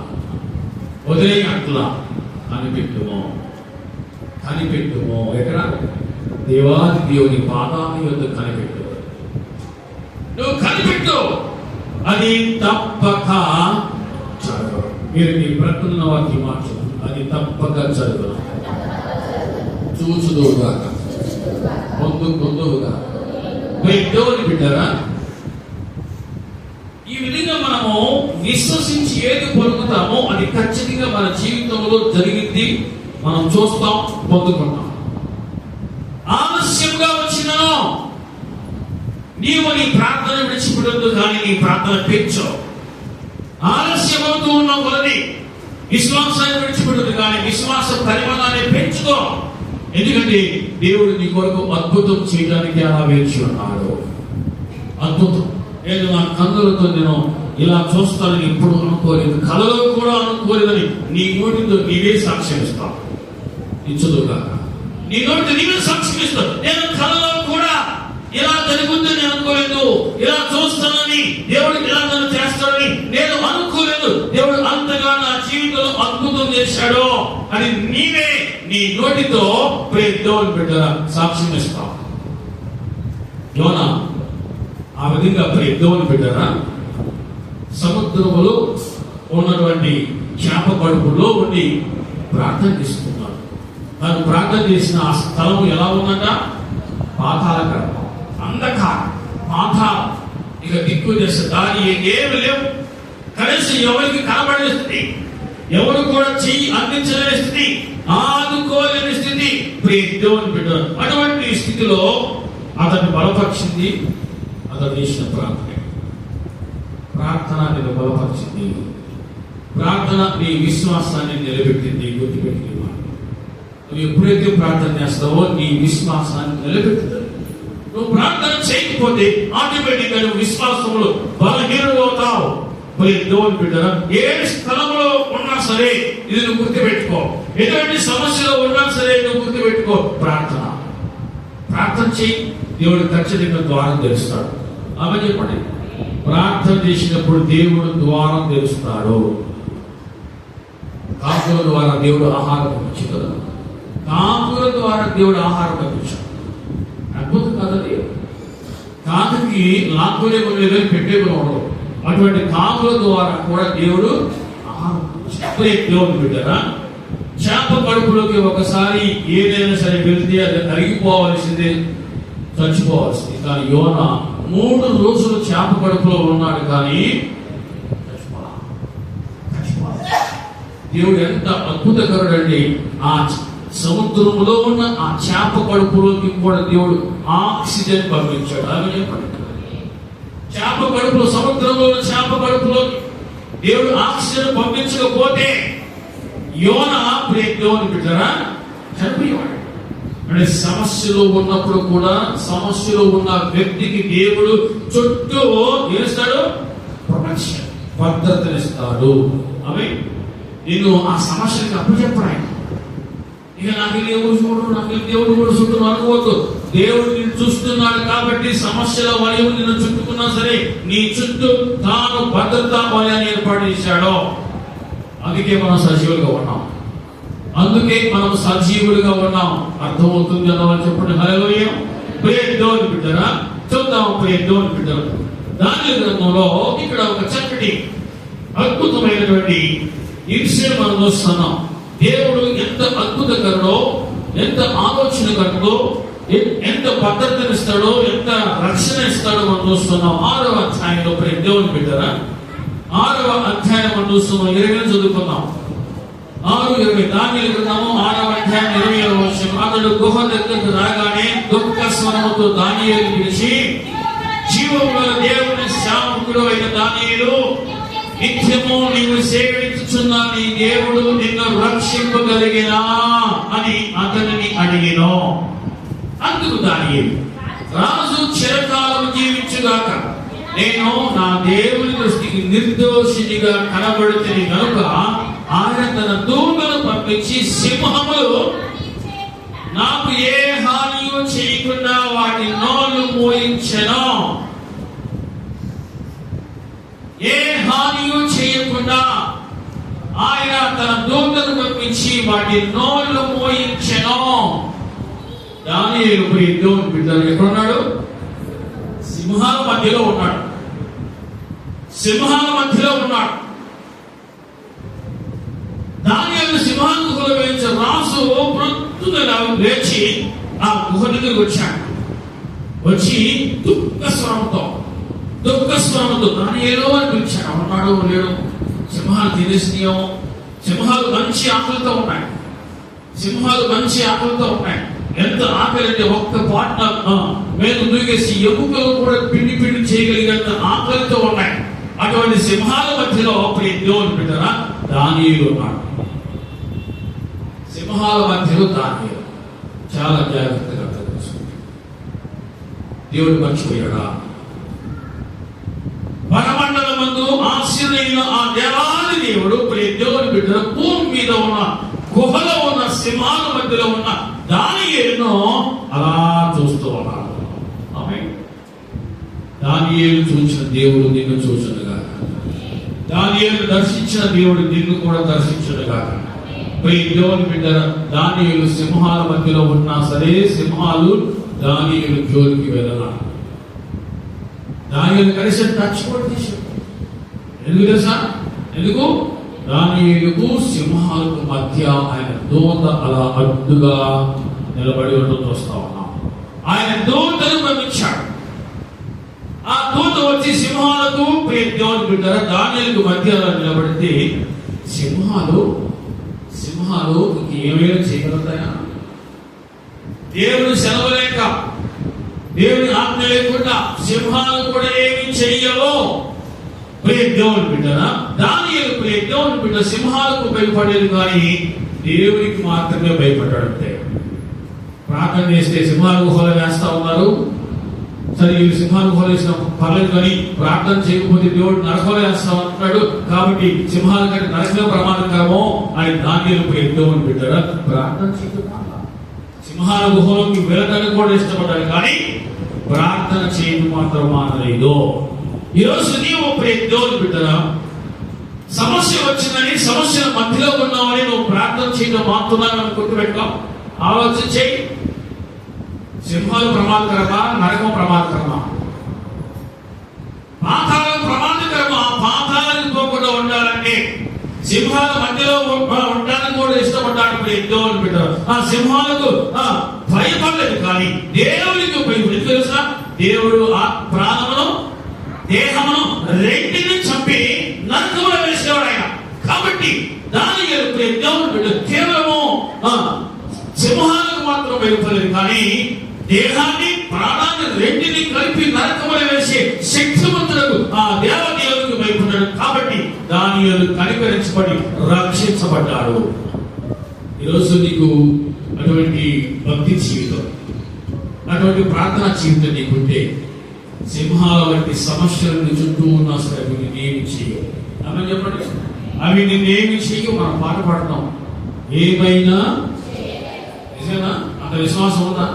వదిలే, అట్లా కనిపెట్టుము. ఎక్కడ? దేవాది దేవుని పాదాల యొద్ద కనిపెట్టు. నువ్వు కనిపెట్టు, అది తప్పక జరగదు. మీరు నీ ప్రకృతిన వారికి మార్చు, అది తప్పక జరగదు. చూచుదుగా పొందుగా దేవుని బిడ్డరా, ఈ విధంగా మనము విశ్వసించి ఏది పొందుతామో అది ఖచ్చితంగా మన జీవితంలో జరిగింది, మనం చూస్తాం, పొందుకుంటాం. ఆలస్యంగా వచ్చిన నీవు నీ ప్రార్థన విడిచిపెట్టద్దు, కానీ నీ ప్రార్థన పెంచు. ఆలస్యం అవుతూ ఉన్న కొలది విశ్వాసాన్ని విడిచిపెట్టదు, కానీ విశ్వాస పరిమాణాన్ని పెంచుకో. ఎందుకంటే దేవుడు నీ కొరకు అద్భుతం చేయడానికి అలా వేచి ఉన్నాడు. అద్భుతం. నేను నా కన్నులతో నేను ఇలా చూస్తానని ఎప్పుడు అనుకోలేదు, కలలో కూడా అనుకోలేదని నీ నోటితో నీవే సాక్ష్యం ఇస్తావు. ఇచ్చుదుగా నీ నోటితో నీవే సాక్ష్యం ఇస్తావు. నేను కలలో కూడా ఇలా జరుగుతుందని అనుకోలేదు, ఇలా చూస్తానని దేవుడు ఇలా నన్ను చేస్తాడని నేను అనుకోలేదు. దేవుడు అంతగా నా జీవితంలో అద్భుతం చేశాడు అని నీవే నీ నోటితో దేవుని బిడ్డ సాక్ష్యం ఇస్తావు. యోనా ఆ విధంగా దేవుని బిడ్డరా సముద్రములో ఉన్నటువంటి చేప కడుపులో ఉండి ప్రార్థన చేస్తున్నాడు. తను ప్రార్థన చేసిన ఆ స్థలం ఎలా ఉందంట? పాతాళ గర్భం, అంధకారం, పాతాళం. ఇక దిక్కు చేసే దారి ఏమి లేవు. కనీసం ఎవరికి కనబడే స్థితి, ఎవరు కూడా చెయ్యి అందించలేని స్థితి, ఆదుకోలేని స్థితి. దేవుని బిడ్డ అటువంటి స్థితిలో అతన్ని బలపరిచింది అతను చేసిన ప్రార్థన నేను బలపరిచింది. ప్రార్థన నీ విశ్వాసాన్ని నిలబెట్టింది. గుర్తుపెట్టి నువ్వు ఎప్పుడైతే ప్రార్థన చేస్తావో నీ విశ్వాసాన్ని నిలబెట్టింది. నువ్వు ప్రార్థన చేయకపోతే ఆటోమేటిక్ గా నువ్వు విశ్వాసంలో బలహీనుడు అవుతావు. దేవుని బిడ్డరా, ఏ స్థలంలో ఉన్నా సరే ఇది నువ్వు గుర్తుపెట్టుకో. ఎటువంటి సమస్యలో ఉన్నా సరే నువ్వు గుర్తుపెట్టుకో. ప్రార్థన చేయి, దేవుడు ఖచ్చితంగా ద్వారం తెరుస్తాడు. ఆమె చెప్పండి. ప్రార్థన చేసినప్పుడు దేవుడు ద్వారం తెరుస్తాడు. కాకుల ద్వారా దేవుడు ఆహారం పంపించాడు. కాకుల ద్వారా దేవుడు ఆహారం పంపించాడు. అద్భుతం కదండి. కాకుకి లాక్కునే ఉండేది, పెట్టే ఉండదు. అటువంటి కాకుల ద్వారా కూడా దేవుడు ఆహారం పంపించాడు. దేవుడు బిడ్డరా, చేప కడుపులోకి ఒకసారి ఏదైనా సరే వెళ్తే అది కరిగిపోవాల్సిందే, చచ్చిపోవాల్సింది. కానీ యోనా 3 రోజులు చేప కడుపులో ఉన్నాడు, కానీ దేవుడు ఎంత అద్భుతకరుడండి. ఆ సముద్రంలో ఉన్న ఆ చేప కడుపులోకి కూడా దేవుడు ఆక్సిజన్ పంపించాడు. అలాగే చెప్పండి, చేప కడుపులో, సముద్రంలో చేప కడుపులోకి దేవుడు ఆక్సిజన్ పంపించకపోతే యోనా దేవుని బిడ్డరా చనిపోయేవాడు. అంటే సమస్యలో ఉన్నప్పుడు కూడా, సమస్యలో ఉన్న వ్యక్తికి దేవుడు చుట్టూ ఏస్తాడు, ప్రొటెక్షన్, భద్రతనిస్తాడు. అవి నేను ఆ సమస్యకి అప్పచెప్పడు ఆయన. ఇక నాకు దేవుడు చూడు, నాకు దేవుడు కూడా చుట్టూ అనుకోవద్దు. దేవుడు నిన్ను చూస్తున్నాడు కాబట్టి సమస్యల వలయం నిన్ను చుట్టుకున్నా సరే నీ చుట్టూ తాను భద్రతా వలయాన్ని ఏర్పాటు చేశాడు. అందుకే మనం సజీవులుగా ఉన్నాం. అందుకే మనం సజీవులుగా ఉన్నాం. అర్థమవుతుంది అన్నవాళ్ళు చెప్పండి. హల్లెలూయా. ప్రేమ దేవుని బిడ్డరా, చూద్దాం. ప్రేమ దేవుని బిడ్డరా, దానియేలు గ్రంథంలో ఇక్కడ ఒక చక్కటి అద్భుతమైనటువంటి విషయం మనం చూస్తున్నాం. దేవుడు ఎంత అద్భుతకరుడో, ఎంత ఆలోచనకరుడో, ఎంత భద్రతనిస్తాడో, ఎంత రక్షణ ఇస్తాడో మనం చూస్తున్నాం. 6వ అధ్యాయంలో ప్రేమ దేవుని బిడ్డరా, 6వ అధ్యాయం మనం చూస్తున్నాం. 20 చదువుకున్నాం. 6:20 దానియేలు గ్రంథము 6వ అధ్యాయం 20వ వచనం. అతడు గుహ దగ్గరకు రాగానే దుఃఖ స్వరముతో దానియేలు పిలిచి, జీవముగల దేవుని సేవకుడు అయిన దానియేలు, నిత్యము నీవు సేవించుచున్న నీ దేవుడు నిన్ను రక్షింపగలిగినా అని అతనిని అడిగెను. అందుకు దానియేలు, రాజు చిరకాలం జీవించుగాక, నేను నా దేవుని దృష్టికి నిర్దోషినిగా కనబడుతుంది కనుక ఆయన తన దూతను పంపించి సింహములు నాకు ఏ హానియో చేయకుండా వాటి నోళ్ళు మోయించెను. ఏ హానియో చేయకుండా ఆయన తన దూతను పంపించి వాటి నోళ్ళు మోయించెను. దానియేలు దేవుని బిడ్డలు ఎక్కడున్నాడు? సింహాల మధ్యలో ఉన్నాడు. సింహాల మధ్యలో ఉన్నాడు. దానియేలు సింహాల గుహలో వేయించే రాజు ప్రొద్దున లేచి ఆ గుహ దగ్గరికి వచ్చాడు. వచ్చి దుఃఖ స్వరంతో దానియేలు అని పిలిచాడు. ఉన్నాడు లేడు? సింహాలు తినేసినాయో? సింహాలు మంచి ఆకలితో ఉన్నాయి. సింహాలు మంచి ఆకలితో ఉన్నాయి. ఎంత ఆకలి అంటే ఒక్క పాట మీద దూకేసి ఎముకలు కూడా పిండి చేయగలిగేంత ఆకలితో ఉన్నాయి. అటువంటి సింహాల మధ్యలో దేవుని బిడ్డరా దానియేలు ఉన్నాడు. సింహాల మధ్యలో దానియేలు చాలా జాగ్రత్తగా తెలుసుకుంటాడు. దేవుడు మర్చిపోయాడా? పరమండలమందు ఆశ్చర్యమైన ఆ దేవాది దేవుడు దేవుని బిడ్డ భూమి మీద ఉన్న గుహలో ఉన్న సింహాల మధ్యలో ఉన్న దానియేలును అలా చూస్తూ ఉన్నాడు. దానియేలు చూసిన దేవుడు నిన్ను చూచునుగా, దానియేలు దర్శించిన దేవుడు నిన్ను కూడా దర్శించునుగా. దేవుని బిడ్డ, దానియేలు సింహాల మధ్యలో ఉన్నా సరే సింహాలు దానియేలు జోలికి వెళ్ళాలి. దానియేలు కలిసి టచ్ కూడా తీశాడు. ఎందుకు తెలుసా? ఎందుకు? దానియేలుకు సింహాలకు మధ్య ఆయన దూత అలా అడ్డుగా నిలబడి ఉండడం చూస్తా ఉన్నాం. ఆయన దూతను పంపించాడు. ఆ దూత వచ్చి సింహాలకు దేవుని బిడ్డ దానియేలుకు మధ్య నిలబడితే సింహాలు ఏమైనా చేయగలుగుతాయా? దేవుని సెలవు లేక, దేవుని ఆజ్ఞ లేకుండా సింహాలు కూడా ఏమి చెయ్యవో. దేవుని బిడ్డనా దానియేలు దేవుని బిడ్డ సింహాలకు భయపడేది, కానీ దేవునికి మాత్రమే భయపడ్డాడంటే. ప్రార్థన చేస్తే సింహాల గుహలో వేస్తా ఉన్నారు. సరే వీళ్ళు సింహాల గుహలో వేసిన పర్లేదు, కానీ ప్రార్థన చేయకపోతే దేవుడు నరకలో వేస్తా ఉంటున్నాడు. కాబట్టి సింహాల కంటే నరకమే ప్రమాదకరమో అని దానియేలు దేవుని బిడ్డరా ప్రార్థన చేయకుండా సింహాల గుహలోకి వెళ్ళడానికి కూడా ఇష్టపడ్డాడు, కానీ ప్రార్థన చేయడం మాత్రం మానలేదు. ఈరోజు నీవు దేవుని బిడ్డరా సమస్య వచ్చిందని సమస్యల మధ్యలో ఉన్నామని నువ్వు ప్రార్థన చేయడం మాత్రమే గుర్తుపెట్టుకో. ఆలోచన చేయి. సింహాలు ప్రమాదకరమా, నరకం ప్రమాదకరమా? పాతాళం ప్రమాదకరమా? పాతాళానికి పోకుండా ఉండాలంటే సింహాల మధ్యలో ఉండడానికి కూడా ఇష్టపడ్డాడు దేవుని బిడ్డ. ఆ సింహాలకు భయపడలేదు, కానీ దేవునికి భయపడి తెలుసా? దేవుడు ఆ ప్రాణమును దేహమును రెంటిని చంపి నరకములో వేసేవాడు ఆయన. కాబట్టి దానియేలు దేవుని బిడ్డ కేవలము సింహాలకు మాత్రం భయపడలేదు, కానీ దేహాన్ని ప్రాణాన్ని రెంటిని కలిపి నరకములో వేసే శక్తివంతులకు ఆ దేవదేవునికి భయపడ్డాడు. కాబట్టి దానియేలు కనికరించబడి రక్షించబడ్డాడు. ఈరోజు నీకు అటువంటి భక్తి జీవితం, అటువంటి ప్రార్థనా జీవితం నీకుంటే సింహాల వంటి సమస్యలను చుట్టూ ఉన్న సరే నిన్నేమి చేయవు. అలా చెప్పండి, అవి నిన్నేమి చేయవు. మనం పాట పాడతాం, ఏమైనా నిజంగా అంత విశ్వాసం ఉందా?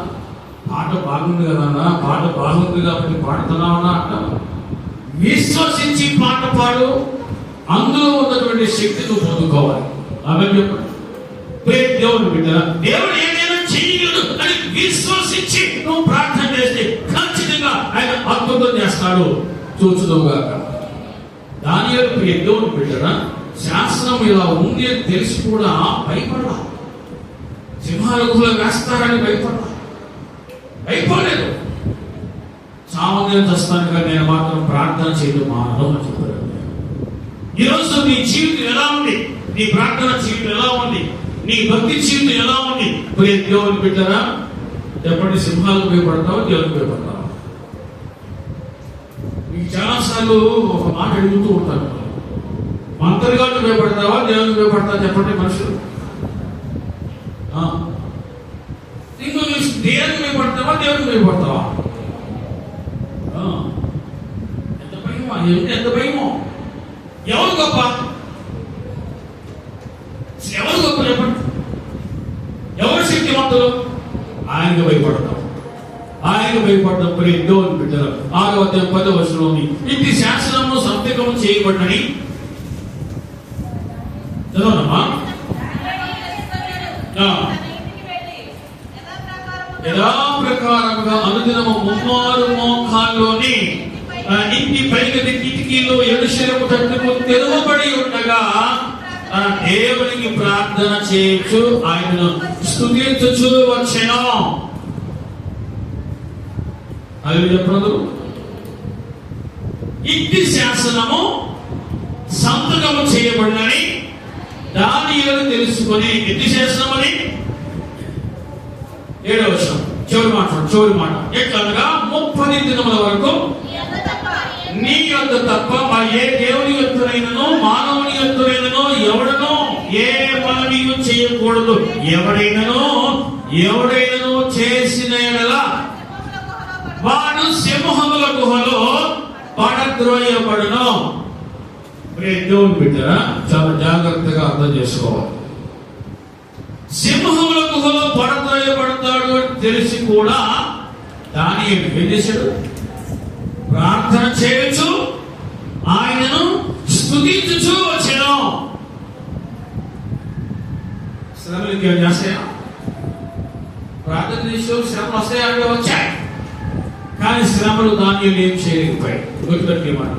పాట బాగుంది కదా, పాట బాగుంది కాబట్టి పాడుతున్నామన్నా అంటాం. విశ్వసించి పాట పాడు, అందులో ఉన్నటువంటి శక్తిని పొందుకోవాలి. అలా చెప్పండి. దేవుడు బిడ్డ, దేవుడు ఏదైనా చేయగలడు అని విశ్వసించి నువ్వు ప్రార్థన చేస్తే ఖచ్చితంగా ఆయన అద్భుతం చేస్తాడు. చూచుదావుగాక. దానియేలు ప్రియ దేవుడు బిడ్డరా, శాస్త్రం ఇలా ఉంది అని తెలిసి కూడా భయపడలా. సింహాల గుహలో వేస్తారని భయపడలేదు. సామాన్యం చేస్తాను కానీ నేను మాత్రం ప్రార్థన చేయడం మానడం అని చెప్పారు. ఈరోజు నీ జీవితం ఎలా ఉంది? నీ ప్రార్థన జీవితం ఎలా ఉంది? నీ భక్తి జీవితం ఎలా ఉంది? ప్రియ దేవుని బిడ్డరా, చెప్పండి, సింహాలకు భయపడతావా, దేవునికి భయపడతావా? మీకు చాలాసార్లు ఒక మాట అడుగుతూ ఉంటాను, మంత్రిగాడు భయపడతావా, దేవునికి భయపడతావా? చెప్పండి మనుషులు. ఇంకో దేవునికి భయపడతావా, దేవునికి భయపడతావా? ఎంత భయమో, ఎంత భయమో. ఎవరు గొప్ప? ఎవరు గొప్ప చెప్పండి? ఎవరు శక్తివంతులు? ఆయనకు భయపడతాం. ఆయనకు భయపడతాం. ప్రియ దేవుని బిడ్డలు, 6వ అధ్యాయం 10వ వచనంలోని ఇంటి శాసనము సంతకము చేయబడినని చదవనమ్మా. యథాప్రకారంగా అనుదినము 3 మోకాల్లోని ఇంటి పైగది కిటికీలో ఎడుశరపు తట్టుకు తెరవబడి ఉండగా దేవునికి ప్రార్థన చేయొచ్చు, ఆయనను స్తుతించుచు వచ్చెను. అవి చెప్పదు. ఇంటి శాసనము సంతకము చేయబడినని దానియేలు తెలుసుకొని, ఇంటి శాసనం అని 7వ వచనం చివరి మాట ఎట్లనగా 30 దినముల వరకు నీ యొద్ద తప్ప ఏ దేవుని యొద్దనైనను మానవుని యొద్దనైనను ఎవడనో ఏ మనవియు చేయకూడదు. ఎవడైనను చేసిన యెడల వాడు సింహముల గుహలో పడద్రోయబడును. దేవుని బిడ్డరా, చాలా జాగ్రత్తగా అర్థం చేసుకోవాలి. సింహముల గుహలో పడద్రోయబడతాడు అని తెలిసి కూడా దానియేలు ఏం చేశాడు? ప్రార్థన చేయొచ్చు, ఆయనను స్తుతించుచు వచ్చెను. శ్రమలు ఇంకేం చేస్తాయా? ప్రార్థన చేసే శ్రమలు వస్తాయంటే వచ్చాయి, కానీ శ్రమలు దానియేలు ఏం చేయలేకపోయాయి. గుర్తుపెట్టే మాట,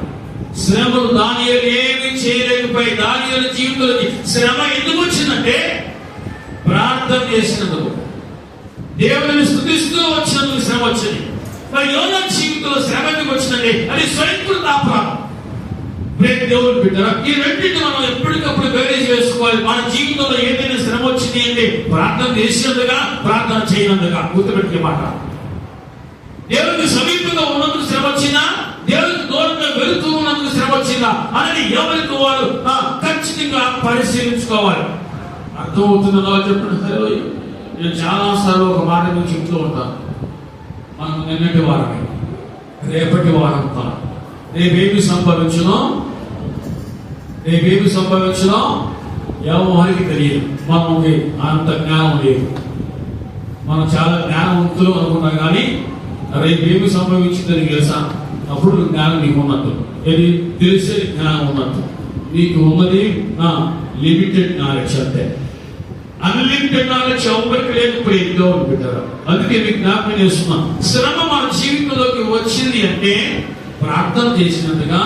శ్రమలు దానియేలు ఏమి చేయలేకపోయి. దానియేలు జీవితంలోకి శ్రమ ఎందుకు వచ్చిందంటే ప్రార్థన చేసినందుకు, దేవుని స్తుతిస్తూ వచ్చినందుకు శ్రమ వచ్చింది. మరి యోనా జీవితంలో శ్రమ ఎందుకు వచ్చిందంటే అది స్వయంకృతాపరాధం. దేవుని బిడ్డరా, ఈ రెండింటిని మనం ఎప్పటికప్పుడు బేరీజ్ వేసుకోవాలి. మన జీవితంలో ఏదైనా శ్రమ వచ్చింది అంటే ప్రార్థన చేసినందుగా, ప్రార్థన చేయనందుగా. గుర్తుపెట్టే మాట, దేవునికి సమీపంగా ఉన్నందుకు శ్రమ వచ్చిందా, దేవునికి దూరంగా వెళుతూ ఉన్నందుకు శ్రమ వచ్చిందా అనేది ఎవరికి వారు ఖచ్చితంగా పరిశీలించుకోవాలి. అర్థమవుతుందో చెప్పండి. నేను చాలాసార్లు ఒక మాట మీకు చెప్తూ ఉంటాను, మనం నిన్నటి వారమే, రేపటి వారంతా. రేపేమి సంభవించునో ఎవరికి తెలియదు. మనకి అంత జ్ఞానం లేదు. మనం చాలా జ్ఞానవంతులు అనుకున్నాం, కానీ రేపేమి సంభవించిందని తెలుసా? అప్పుడు జ్ఞానం నీకు ఉన్నట్టు, ఇది తెలిసే జ్ఞానం ఉన్నట్టు. మీకు ఉన్నది లిమిటెడ్ నాలెడ్జ్ అంతే. అన్లిమిటెడ్ నాలెడ్జ్ ఎవరికి లేదు. దేవుని బిడ్డరా, అందుకే మీకు జ్ఞాపకం చేస్తున్నా, శ్రమ మన జీవితంలోకి వచ్చింది అంటే ప్రార్థన చేసినందుగా,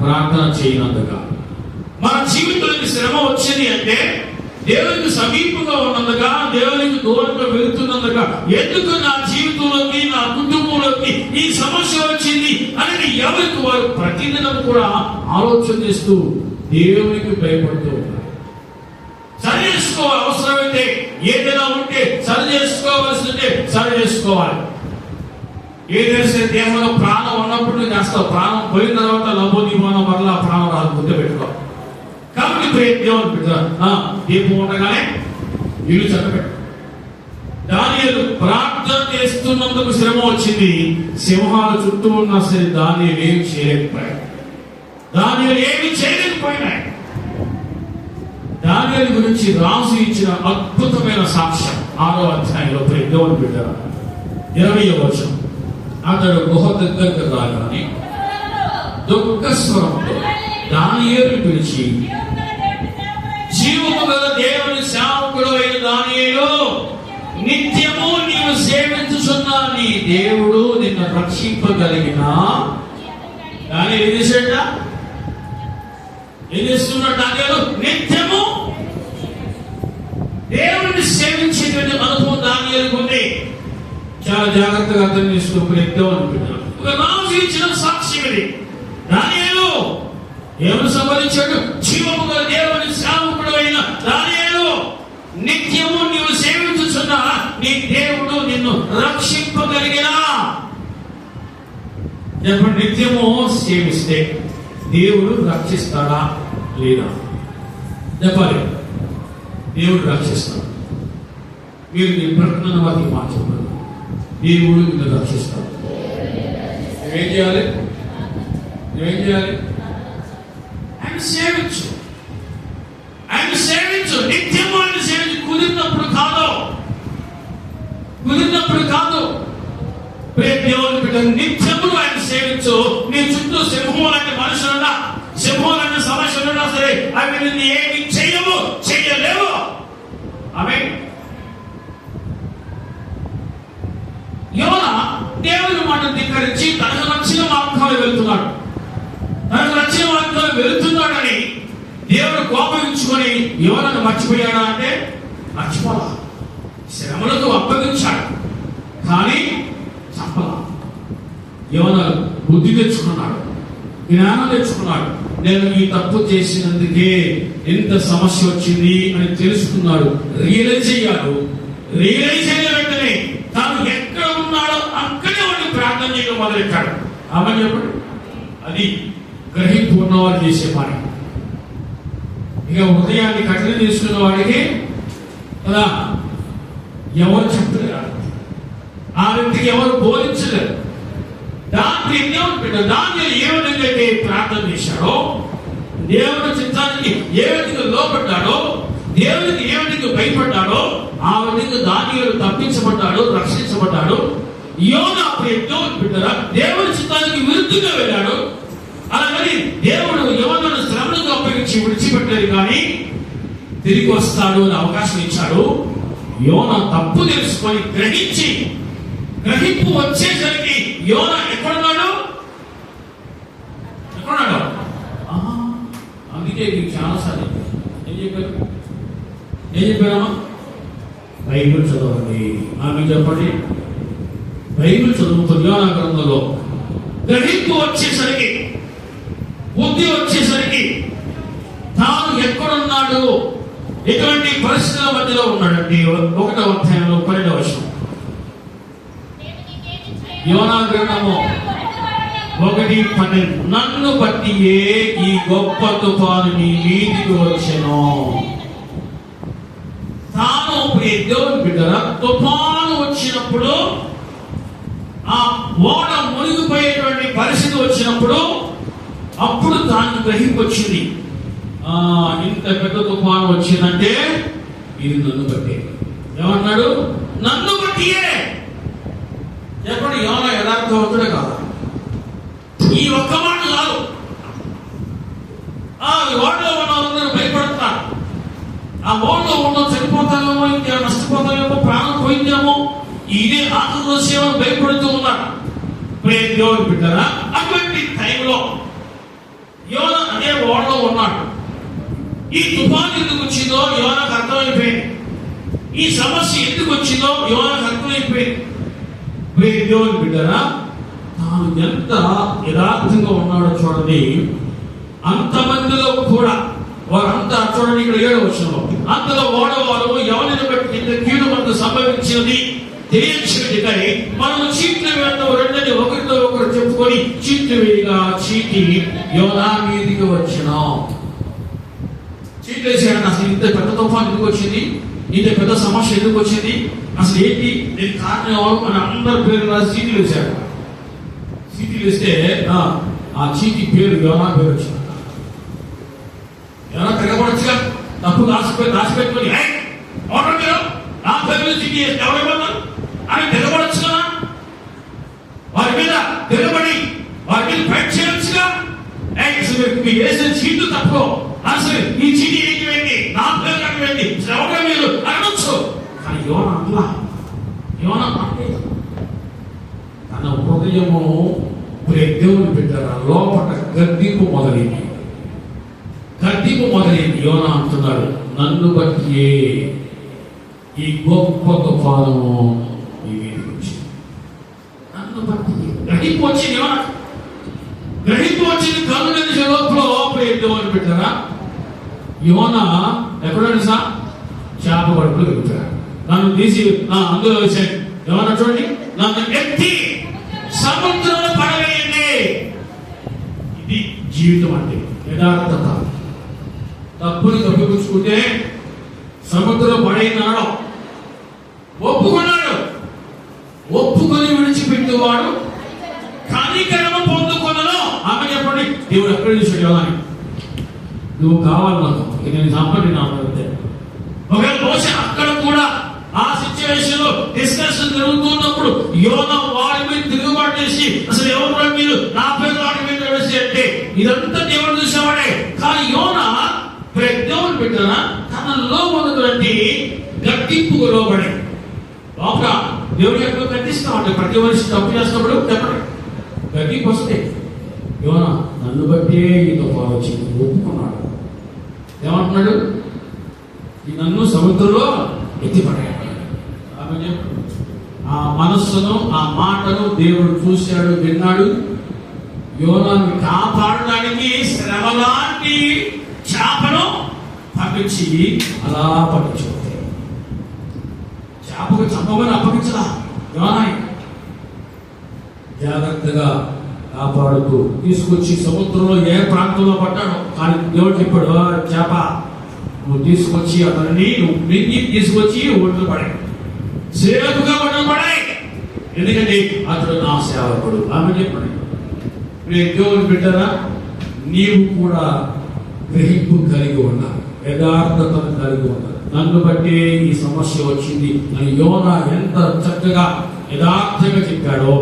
ప్రార్థన చేయనందుగా. మన జీవితంలోకి శ్రమ వచ్చింది అంటే దేవునికి సమీపంగా ఉన్నందుగా, దేవునికి దూరంగా వెళుతున్నందుగా. ఎందుకు నా జీవితంలోకి, నా కుటుంబంలోకి ఈ సమస్య వచ్చింది అని ఎవరికి వారు ప్రతిదినం కూడా ఆలోచన చేస్తూ దేవునికి భయపడుతూ ఉన్నారు. సరి చేసుకోవాలి. అవసరమైతే ఏదైనా ఉంటే సరి చేసుకోవాల్సి ఉంటే సరి చేసుకోవాలి. ఏదైనా దేహంలో ప్రాణం ఉన్నప్పుడు నువ్వు చేస్తావు, ప్రాణం పోయిన తర్వాత లభోదీమానం వల్ల ప్రాణం రాదు, గుర్తు పెట్టుకో. కాబట్టి దేవుని బిడ్డ, దీపం ఉండగానే ఇల్లు చక్కబెట్టు. దానియేలు ప్రార్థన చేస్తున్నందుకు శ్రమ వచ్చింది. సింహాల చుట్టూ ఉన్న సరే దానియేలు ఏమి చేయలేకపోయాడు. దానియేలు ఏమి చేయలేకపోయినాయి. దానియేలు గురించి రాజు ఇచ్చిన అద్భుతమైన సాక్ష్యం 6వ అధ్యాయంలో దేవుని బిడ్డ 20వ వచనం. అతడు గుహ దగ్గరకు రాగానే దుఃఖ స్వరంతో దానియేలు పిలిచి, జీవము గల దేవుని సేవకుడు అయిన దానియేలు, నిత్యము నీవు సేవించుచున్న నీ దేవుడు నిన్ను రక్షింపగలిగిన. కానీ ఏం చేశాడ? ఏం చేస్తున్నాడు దానియేలు? నిత్యము దేవుడిని సేవించేటువంటి అనుభవం దానియేలుకు ఉంది. చాలా జాగ్రత్తగా అర్థం చేసుకోవాలి. ఒక రాజు ఇచ్చిన సాక్ష్యం ఇది. దానియేలు ఏమని సంపాదించాడు? జీవము గల దేవుని సేవకుడు అయిన దానియేలు, నిత్యము నీవు సేవించుచున్న నీ దేవుడు నిన్ను రక్షింపగలిగిన. చెప్పండి, నిత్యము సేవిస్తే దేవుడు రక్షిస్తాడా లేదా? చెప్పాలి. దేవుడు రక్షిస్తాడు. మీరు నీ ప్రకటన వారికి మాట చెప్పండి, దేవుడు నిన్ను రక్షిస్తాడు. నువ్వేం చేయాలి? నువ్వేం చేయాలి? ఆయన సేవించు, ఆయన సేవించు. నిత్యము ఆయన సేవించు. కుదిరినప్పుడు కాదు, కుదిరినప్పుడు కాదు. దేవుని బిడ్డ, నిత్యము ఆయన సేవించు. నీ చుట్టూ సింహం లాంటి మనుషులున్నా, సింహం లాంటి సమస్యలున్నా సరే అవి నిన్ను ఏమి చెయ్యవు, చెయ్యలేవు. ఆమేన్. యోనా దేవుని మాట ధిక్కరించి తనకు నచ్చిన మార్గంలో వెళ్తున్నాడు. తనకు నచ్చిన మార్గంలో వెళుతున్నాడని దేవుడు కోపగించుకొని యోనాను మర్చిపోయాడా అంటే మర్చిపోలా. శ్రమలకు అప్పగించాడు కానీ చంపలా. యోనా బుద్ధి తెచ్చుకున్నాడు, జ్ఞానం తెచ్చుకున్నాడు. నేను ఈ తప్పు చేసినందుకే ఎంత సమస్య వచ్చింది అని తెలుసుకున్నాడు. రియలైజ్ అయ్యాడు. రియలైజ్ అయిన వెంటనే తాను ఎక్కడ ఉన్నాడో అక్కడే వాడిని ప్రార్థన చేయడం మొదలెట్టాడు. ఆమె చెప్పండి, అది గ్రహింపు ఉన్నవారు చేసే పని. ఇక ఉదయాన్ని కఠిన తీసుకున్న వాడికి కదా ఎవరు చెప్పలేరు, ఆ వ్యక్తికి ఎవరు బోధించలేరు. దాన్ని ఏ విధంగా అయితే ప్రార్థన చేశాడో, దేవుని చిత్తానికి ఏ విధంగా లోపడ్డాడో, దేవునికి ఏ విధంగా భయపడ్డాడో ఆ విధంగా దానియేలు తప్పించబడ్డాడు, రక్షించబడ్డాడు. యోనా బిడ్డరా దేవుని చిత్తానికి విరుద్ధంగా వెళ్ళాడు. అలాగని దేవుడు యోనాను శ్రమలకు అప్పగించి విడిచిపెట్టాడు కానీ తిరిగి వస్తాడు అని అవకాశం ఇచ్చాడు. యోనా తప్పు తెలుసుకొని గ్రహింపు వచ్చేసరికి యోనా ఎక్కడున్నాడు? అందుకే మీకు చాలాసార్లు ఏం చెప్పారమ్మా? బైబిల్ చదవండి. ఆమె చెప్పండి, బైబిల్ చదువుతుంది. యోనా గ్రంథంలో గ్రహింపు వచ్చేసరికి, బుద్ధి వచ్చేసరికి తాను ఎక్కడున్నాడు, ఎటువంటి పరిస్థితుల మధ్యలో ఉన్నాడండి. 1వ అధ్యాయంలో 12వ వచనం. యోనా గ్రంథము 1:12. నన్ను బట్టియే ఈ గొప్ప తుఫాను నీ మీదికి వచ్చెను. తాను దేవుని బిడ్డరా తుఫాను వచ్చినప్పుడు, ఆ ఓడ మునిగిపోయేటువంటి పరిస్థితి వచ్చినప్పుడు అప్పుడు తాను గ్రహింపొచ్చింది. ఇంత పెద్ద తుఫాను వచ్చిందంటే ఇది నన్ను బట్టే. ఏమన్నాడు? నన్ను బట్టియే. చెప్పండి, యోనా యథార్థవంతుడే కాదు. ఈ ఒక్క మాట చాలు. ఈ ఓడలో ఇదే ఆత్మ సేవను భయపడుతూ ఉన్నారు. దేవుని బిడ్డరా, అటువంటి టైంలో యోన అనే ఓడలో ఉన్నాడు. ఈ తుఫాను ఎందుకు వచ్చిందో యోనకు అర్థమైపోయింది. ఈ సమస్య ఎందుకు వచ్చిందో యోనకు అర్థమైపోయింది. దేవుని బిడ్డరా, తాను ఎంత యథార్థంగా ఉన్నాడో చూడండి. అంతమందిలో కూడా వారంతా చూడండి, ఇక్కడ 7వ వచనంలో అంతలో ఓడవారు ఎవరిని బట్టి ఇంత కీడు మనకు సంభవించినది తెలియచేయటకై మనము చీట్లు వేద్దాం రెండని ఒకరితో ఒకరు చెప్పుకొని చీట్లు వేయగా చీటి యోనా మీదికి వచ్చినాం. చీట్లు వేసాడు. అసలు ఇంత పెద్ద తుఫాన్ ఎందుకు వచ్చింది, ఇంత పెద్ద సమస్య ఎందుకు వచ్చింది, అసలు ఏంటి, దీనికి కారణం ఎవరు అని అందరి పేరు రాసి చీట్లు వేశాడు. చీట్లు వేస్తే ఆ చీటి పేరు యోనా పేరు వచ్చింది. యోనా తెగబడచ్చుగా, తప్పు దాచిపెట్టుకొని నా పేరు చీటి ఎవరేమన్నారు అని తెగబడచ్చు కదా. వారి మీద తెగబడి వారి మీద ఫైట్ చేయొచ్చుగా. మీకు వేసిన చీట్లు తప్పు, అసలు ఈ చీటి ఏంటి, నా పేరు కట్టవేంటి, ఎవరు మీరు అనొచ్చు. కానీ యోనా అనలేదు. తన హృదయము దేవుని బిడ్డరా లోపల గద్దింపు మొదలైంది. యోనా అంటున్నాడు, నన్ను బట్టి ఈ గొప్ప తుఫాను ఈ మీదకి వచ్చింది. నన్ను బట్టి గ్రహింపు వచ్చింది. గ్రహింపు వచ్చింది. కన్ను తెలిసే లోపల దేవుని బిడ్డరా యోనా ఎక్కడండి సార్ చేప కడుపులో వెళ్తాడు. నన్ను తీసి అందులో వేసాడు. యోనా చూడండి, నన్ను ఎత్తి సముద్రంలో పడవేయండి. ఇది జీవితం అంటే యథార్థత. తప్పుని కప్పిపుచ్చుకుంటే సముద్రంలో పడేయన్నాడు. ఒప్పుకున్నాడు. ఒప్పుకొని విడిచిపెట్టేవాడు కనికరమ పొందుకున్నాను. ఆమె చెప్పండి, దేవుడు ఎక్కడ చూసాడు యోనాని? నువ్వు కావాలి నాకు, నేను సంపడినాను అంతే. ఒకవేళ బహుశా అక్కడ కూడా ఆ సిచ్యువేషన్ లో డిస్కషన్ జరుగుతున్నప్పుడు యోనా వాడి మీద తిరుగుబాటు చేసి అసలు ఎవరు మీరు నా పేరు వాడి మీద వేసి అంటే ఇదంతా దేవుడు చూసేవాడే. కానీ యోనా దేవుని బిడ్డన తనలో ఉన్నటువంటి గట్టింపుకు లోబడి లోపల దేవుడు ఎక్కడ గట్టిస్తా ఉంటాయి. ప్రతి మనిషి తప్పు చేసినప్పుడు చెప్పండి గట్టింపు వస్తే యోనా నన్ను బట్టే ఈ తుఫాను వచ్చింది ఒప్పుకున్నాడు. ఏమంటున్నాడు? ఈ నన్ను సముద్రంలో ఎత్తిపడాడు. ఆ మనస్సును ఆ మాటను దేవుడు చూశాడు, విన్నాడు. యోనాను కాపాడడానికి శ్రమలాంటి చేపను పంపించి అలా పంపించే చేపకు చంపమని అప్పగించదా యోనాని జాగ్రత్తగా కాపాడుతూ తీసుకొచ్చి సముద్రంలో ఏ ప్రాంతంలో పడ్డాడో కానీ దేవుడు చెప్పాడు, చేప నువ్వు తీసుకొచ్చి అతన్ని మింగి తీసుకొచ్చి ఒడ్లు పడాయి, సేపుగా ఒడ్లు పడాయి, ఎందుకంటే అతడు నా సేవకుడు. ఆమె చెప్పండి, దేవుని బిడ్డరా, నీవు కూడా గ్రహింపు కలిగి ఉన్నా, యథార్థతను కలిగి ఉన్నా. నన్ను బట్టి ఈ సమస్య వచ్చింది అని యోనా ఎంత చక్కగా యథార్థంగా చెప్పాడో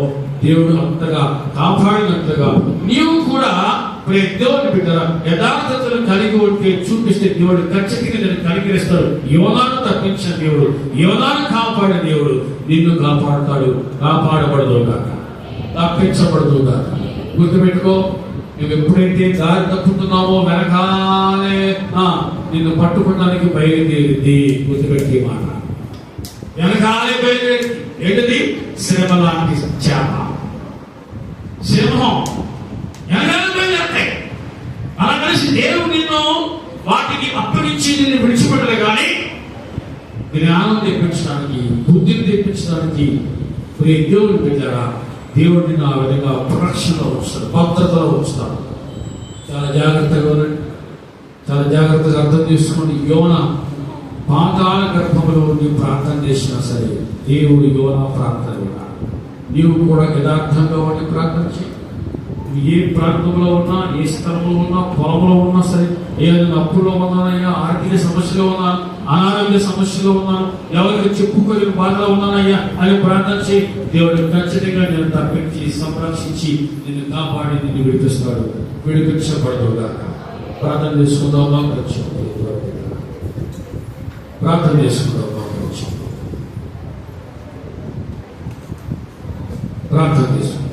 దేవుడు అంతగా కాపాడినట్లుగా నీవు కూడా దేవుని బిడ్డ యథార్థతను కలిగి ఉంటే చూపిస్తే దేవుడు ఖచ్చితంగా నేను కనికరిస్తాడు. యోనాను తప్పించిన దేవుడు, యోనాను కాపాడిన దేవుడు నిన్ను కాపాడుతాడు. కాపాడబడదుగాక, తప్పించబడదుగాక. గుర్తుపెట్టుకో, నువ్వు ఎప్పుడైతే దారి తప్పుతున్నావో వెనకాలే నిన్ను పట్టుకోవడానికి బయలుదేరింది. గుర్తుపెట్టి మాట వెనకాలే బయలుదేరింది. ఏంటిది? శ్రమ లాంటి చేప, సింహం వెనకాల బయలుదేరుతాయి. అలా కలిసి దేవుడు నిన్ను వాటికి అప్పగించి నిన్ను విడిచిపెట్టలే కానీ జ్ఞానం తెప్పించడానికి, బుద్ధిని తెప్పించడానికి దేవుని బిడ్డరా దేవుడు నిన్ను ఆ విధంగా ప్రొటెక్షన్లో ఉంచుతాడు, భద్రతలో ఉంచుతాడు. చాలా జాగ్రత్తగా ఉండండి, చాలా జాగ్రత్తగా అర్థం చేసుకోండి. యోనా పాతాళ గర్భంలో నీవు ప్రార్థన చేసినా సరే దేవుడు యోనా ప్రార్థన విన్నాడు. నీవు కూడా యథార్థంగా వాటి ప్రార్థన చేయి. ఏ ప్రాంతంలో ఉన్నా, ఏ స్థలంలో ఉన్నా, పొలంలో ఉన్నా సరే, ఏదైనా అప్పుల్లో ఉన్నానయ్యా, ఆర్థిక సమస్యలో ఉన్నాను, అనారోగ్య సమస్యలో ఉన్నాను, ఎవరికి చెప్పుకోలేని బాధలో ఉన్నానయ్యా అని ప్రార్థన చేయి. దేవుడు ఖచ్చితంగా నేను తప్పించి సంరక్షించి నిన్ను కాపాడి నిన్ను విడిపిస్తాడు. విడిపించబడదుగాక. ప్రార్థన చేసుకుందామా? ప్రార్థన చేసుకుందామా? ప్రార్థన చేస్తాం.